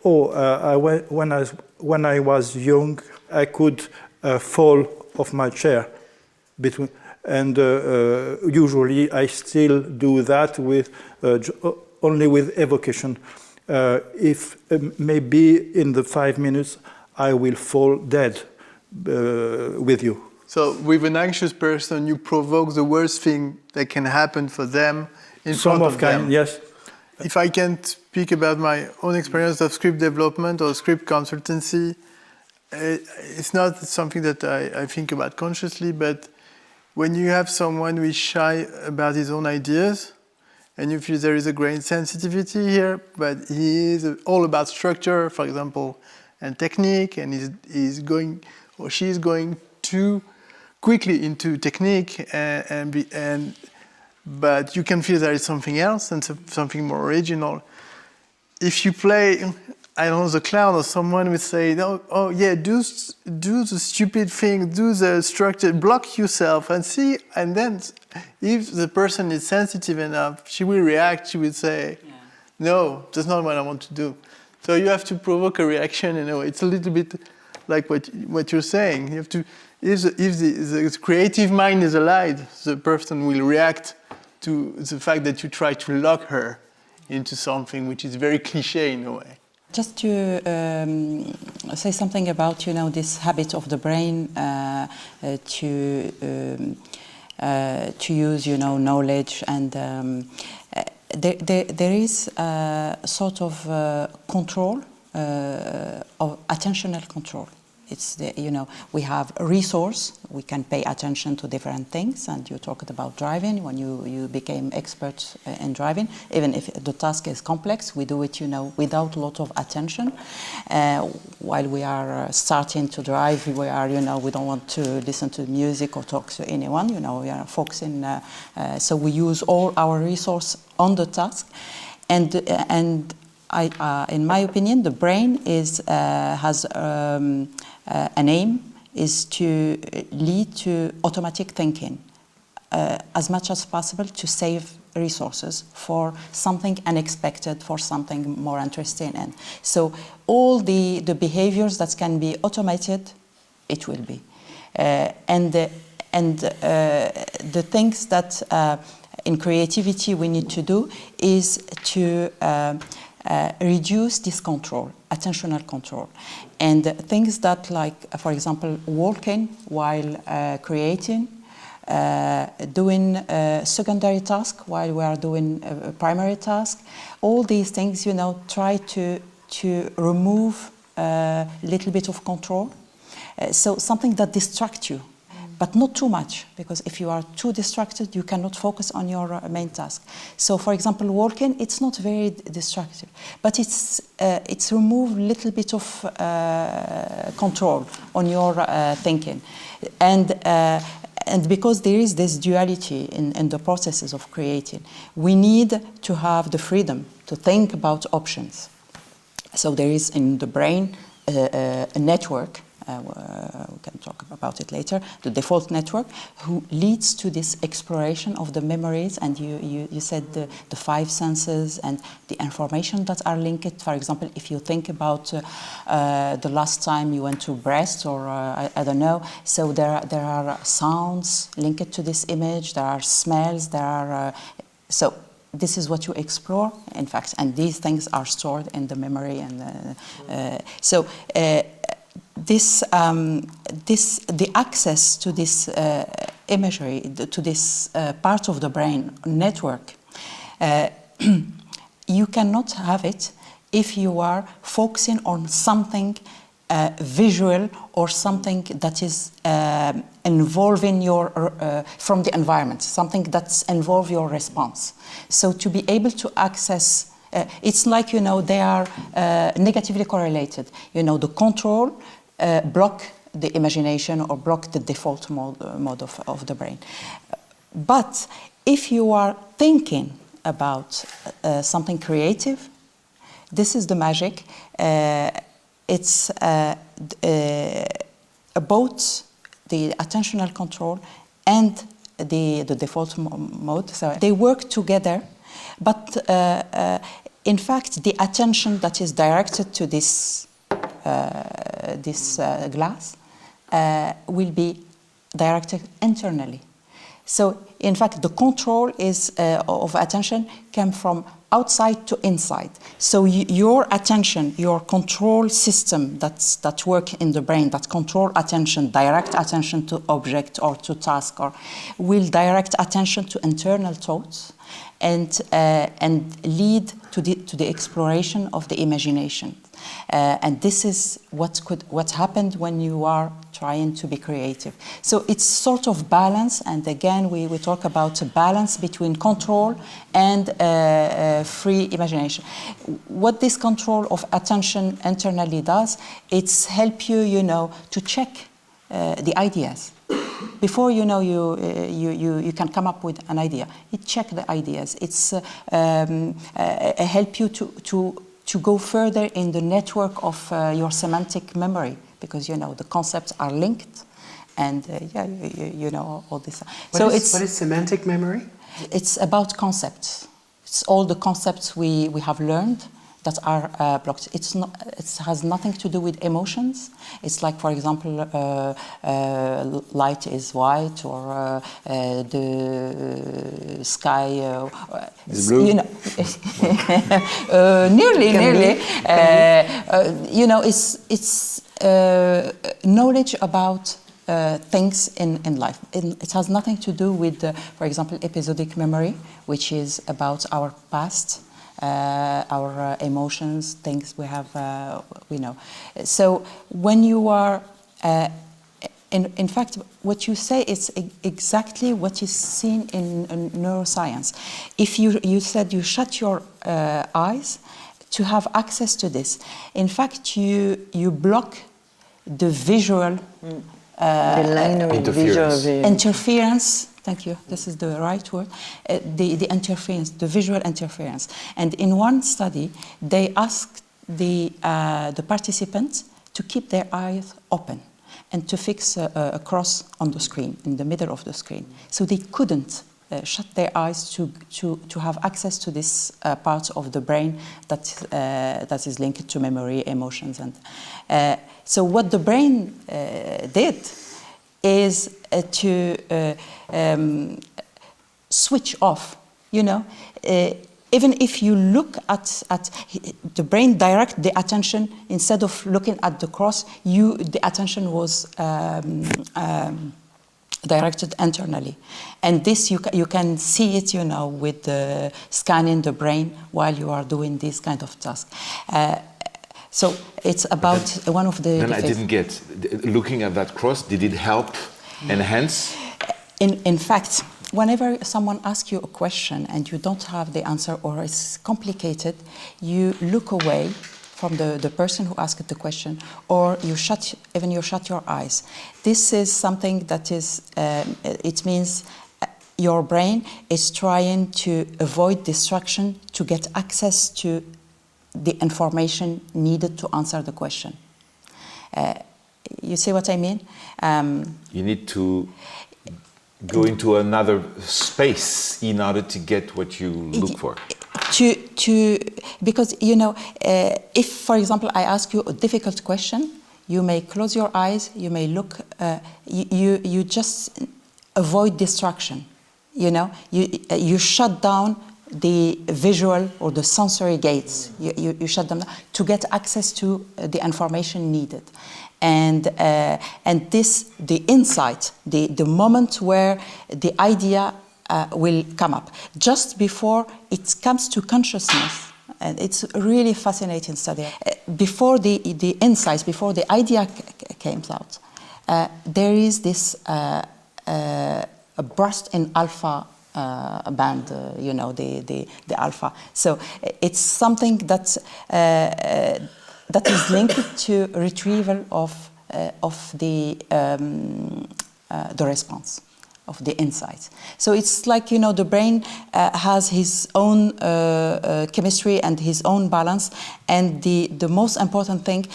When I was young, I could fall off my chair and usually I still do that with only with evocation. If maybe in the 5 minutes I will fall dead with you. So with an anxious person, you provoke the worst thing that can happen for them in front of them. Yes. If I can speak about my own experience of script development or script consultancy, it's not something that I think about consciously, but when you have someone who is shy about his own ideas, and you feel there is a great sensitivity here, but he is all about structure, for example, and technique, and he's going, or she is going too quickly into technique, but you can feel there is something else and something more original. If you play, I don't know, the clown, or someone would say, "No, oh yeah, do the stupid thing, do the structure, block yourself and see." And then, if the person is sensitive enough, she will react. She will say, "No, that's not what I want to do." So you have to provoke a reaction. It's a little bit like what you're saying. You have to, if the creative mind is alive, the person will react to the fact that you try to lock her into something which is very cliché in a way. Just to say something about, this habit of the brain to use, knowledge, and there is a sort of control, of attentional control. It's the, you know, we have a resource, we can pay attention to different things, and you talked about driving, when you became expert in driving, even if the task is complex, we do it, you know, without a lot of attention. While we are starting to drive, we are, you know, we don't want to listen to music or talk to anyone, you know, we are focusing, so we use all our resource on the task, and in my opinion, the brain has an aim is to lead to automatic thinking as much as possible to save resources for something unexpected, for something more interesting. And so all the behaviors that can be automated, it will be. And the things that in creativity we need to do is to reduce this control, attentional control. And things that, like, for example, walking while creating, doing a secondary task while we are doing a primary task, all these things, you know, try to remove a little bit of control. So something that distracts you, but not too much, because if you are too distracted, you cannot focus on your main task. So, for example, walking, it's not very destructive, but it's remove a little bit of control on your thinking, and because there is this duality in the processes of creating, we need to have the freedom to think about options. So there is in the brain a network. We can talk about it later, the default network, who leads to this exploration of the memories, and you said the five senses and the information that are linked. For example, if you think about the last time you went to Brest, or I don't know, so there are sounds linked to this image, there are smells, there are so this is what you explore, in fact, and these things are stored in the memory, and the access to this imagery, to this part of the brain network, you cannot have it if you are focusing on something visual or something that is involving your from the environment, something that's involve your response. So to be able to access, it's like, you know, they are negatively correlated. You know, the control block the imagination or block the default mode of the brain. But if you are thinking about something creative, this is the magic. It's both the attentional control and the default mode. So they work together, but in fact, the attention that is directed to this glass will be directed internally. So, in fact, the control of attention comes from outside to inside. So your attention, your control system that work in the brain, that control attention, direct attention to object or to task, or will direct attention to internal thoughts, and lead to the exploration of the imagination. And this is what happened when you are trying to be creative. So it's sort of balance, and again we talk about a balance between control and free imagination. What this control of attention internally does, it's help you, you know, to check the ideas. Before you know you can come up with an idea, it check the ideas. It's help you to go further in the network of your semantic memory, because you know the concepts are linked, and you know all this. What is semantic memory? It's about concepts. It's all the concepts we have learned that are blocked. It has nothing to do with emotions. It's like, for example, light is white, or the sky is blue. You know, nearly. You know, it's knowledge about things in life. It has nothing to do with, for example, episodic memory, which is about our past. Our emotions, things we have, we know. So when you are In fact, what you say is exactly what is seen in neuroscience. If you said you shut your eyes to have access to this, in fact, you block the visual the line of interference. visual interference. Thank you. This is the right word. The interference, the visual interference. And in one study, they asked the participants to keep their eyes open and to fix a cross on the screen, in the middle of the screen. So they couldn't shut their eyes to have access to this part of the brain that is linked to memory, emotions. And so what the brain did is to switch off, you know. Even if you look at the brain, direct the attention, instead of looking at the cross, the attention was directed internally. And this, you can see it, you know, with scanning the brain while you are doing this kind of task. So it's about one of the... Then I didn't get, looking at that cross, did it help enhance? In fact, whenever someone asks you a question and you don't have the answer or it's complicated, you look away from the person who asked the question, or you shut your eyes. This is something that is, it means your brain is trying to avoid distraction to get access to the information needed to answer the question. You see what I mean? You need to go into another space in order to get what you look for. Because, you know, if, for example, I ask you a difficult question, you may close your eyes, you may look, you just avoid distraction, you know? You shut down the visual or the sensory gates. You shut them down to get access to the information needed. And this, the insight, the moment where the idea will come up, just before it comes to consciousness. And it's a really fascinating study. Before the insights, before the idea came out, there is this a burst in alpha band, you know, the alpha. So it's something that is linked to retrieval of the response, of the insight. So it's like, you know, the brain has his own chemistry and his own balance, and the most important thing,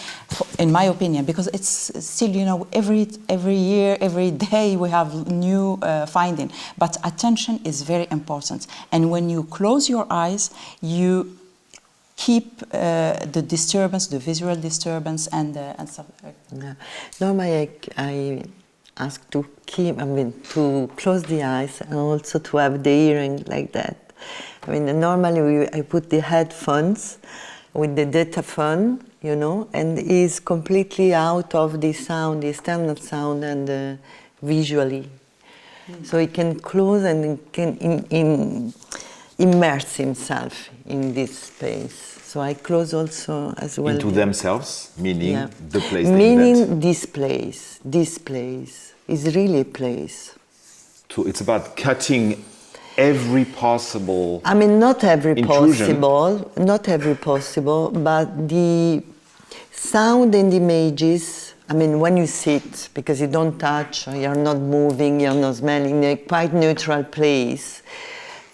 in my opinion, because it's still, you know, every year, every day we have new finding, but attention is very important. And when you close your eyes, you keep the disturbance, the visual disturbance, and stuff. Yeah. Normally, I ask to to close the eyes and also to have the hearing like that. I mean, normally I put the headphones with the dataphone, you know, and is completely out of the sound, the external sound, and visually. So he can close and can immerse himself in this space. So I close also as well. Into themselves, meaning the place they meaning invent. this place is really a place. So it's about cutting every possible I mean, not every intrusion. possible, but the sound and images, I mean, when you sit, because you don't touch, you're not moving, you're not smelling, a quite neutral place,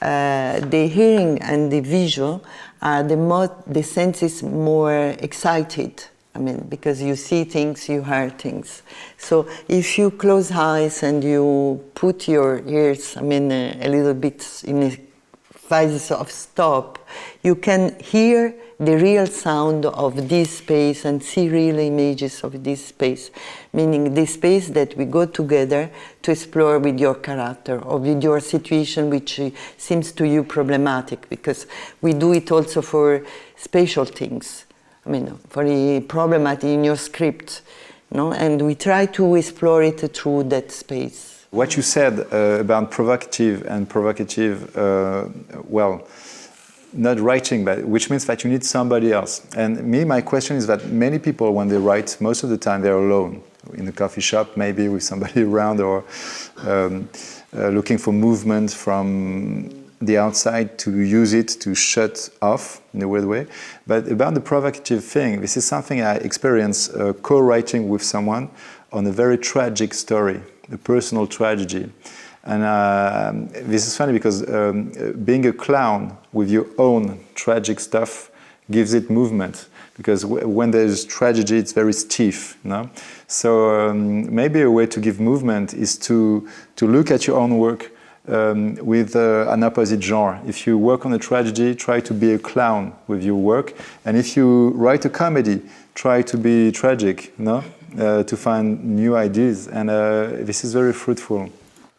the hearing and the visual are the senses more excited. I mean, because you see things, you hear things. So if you close eyes and you put your ears, I mean, a little bit in a phase of stop, you can hear the real sound of this space and see real images of this space, meaning this space that we go together to explore with your character or with your situation which seems to you problematic, because we do it also for spatial things. I mean, for the problematic in your script, you know, and we try to explore it through that space. What you said about provocative, well, not writing, but which means that you need somebody else. And my question is that many people, when they write, most of the time they're alone. in a coffee shop, maybe with somebody around, or looking for movement from the outside to use it to shut off in a weird way. But about the provocative thing, this is something I experienced co-writing with someone on a very tragic story, a personal tragedy. And this is funny because being a clown with your own tragic stuff gives it movement. Because when there's tragedy, it's very stiff. No? So maybe a way to give movement is to look at your own work with an opposite genre. If you work on a tragedy, try to be a clown with your work. And if you write a comedy, try to be tragic, no? To find new ideas. And this is very fruitful.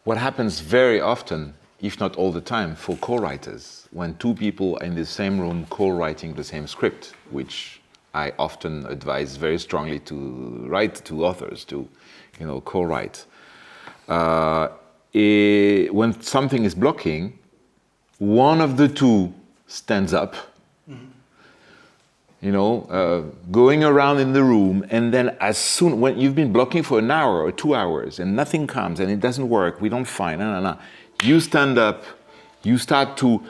What happens very often, if not all the time, for co-writers, when two people in the same room co-writing the same script, which I often advise very strongly to write to authors to, co-write. When something is blocking, one of the two stands up, going around in the room, and then as soon, when you've been blocking for an hour or 2 hours and nothing comes and it doesn't work, we don't find, you stand up, you start to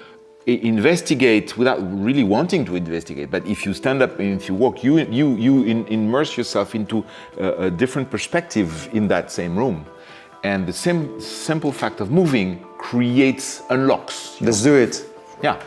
investigate without really wanting to investigate. But if you stand up and if you walk, you immerse yourself into a different perspective in that same room. And the simple fact of moving unlocks. Let's do it. Yeah.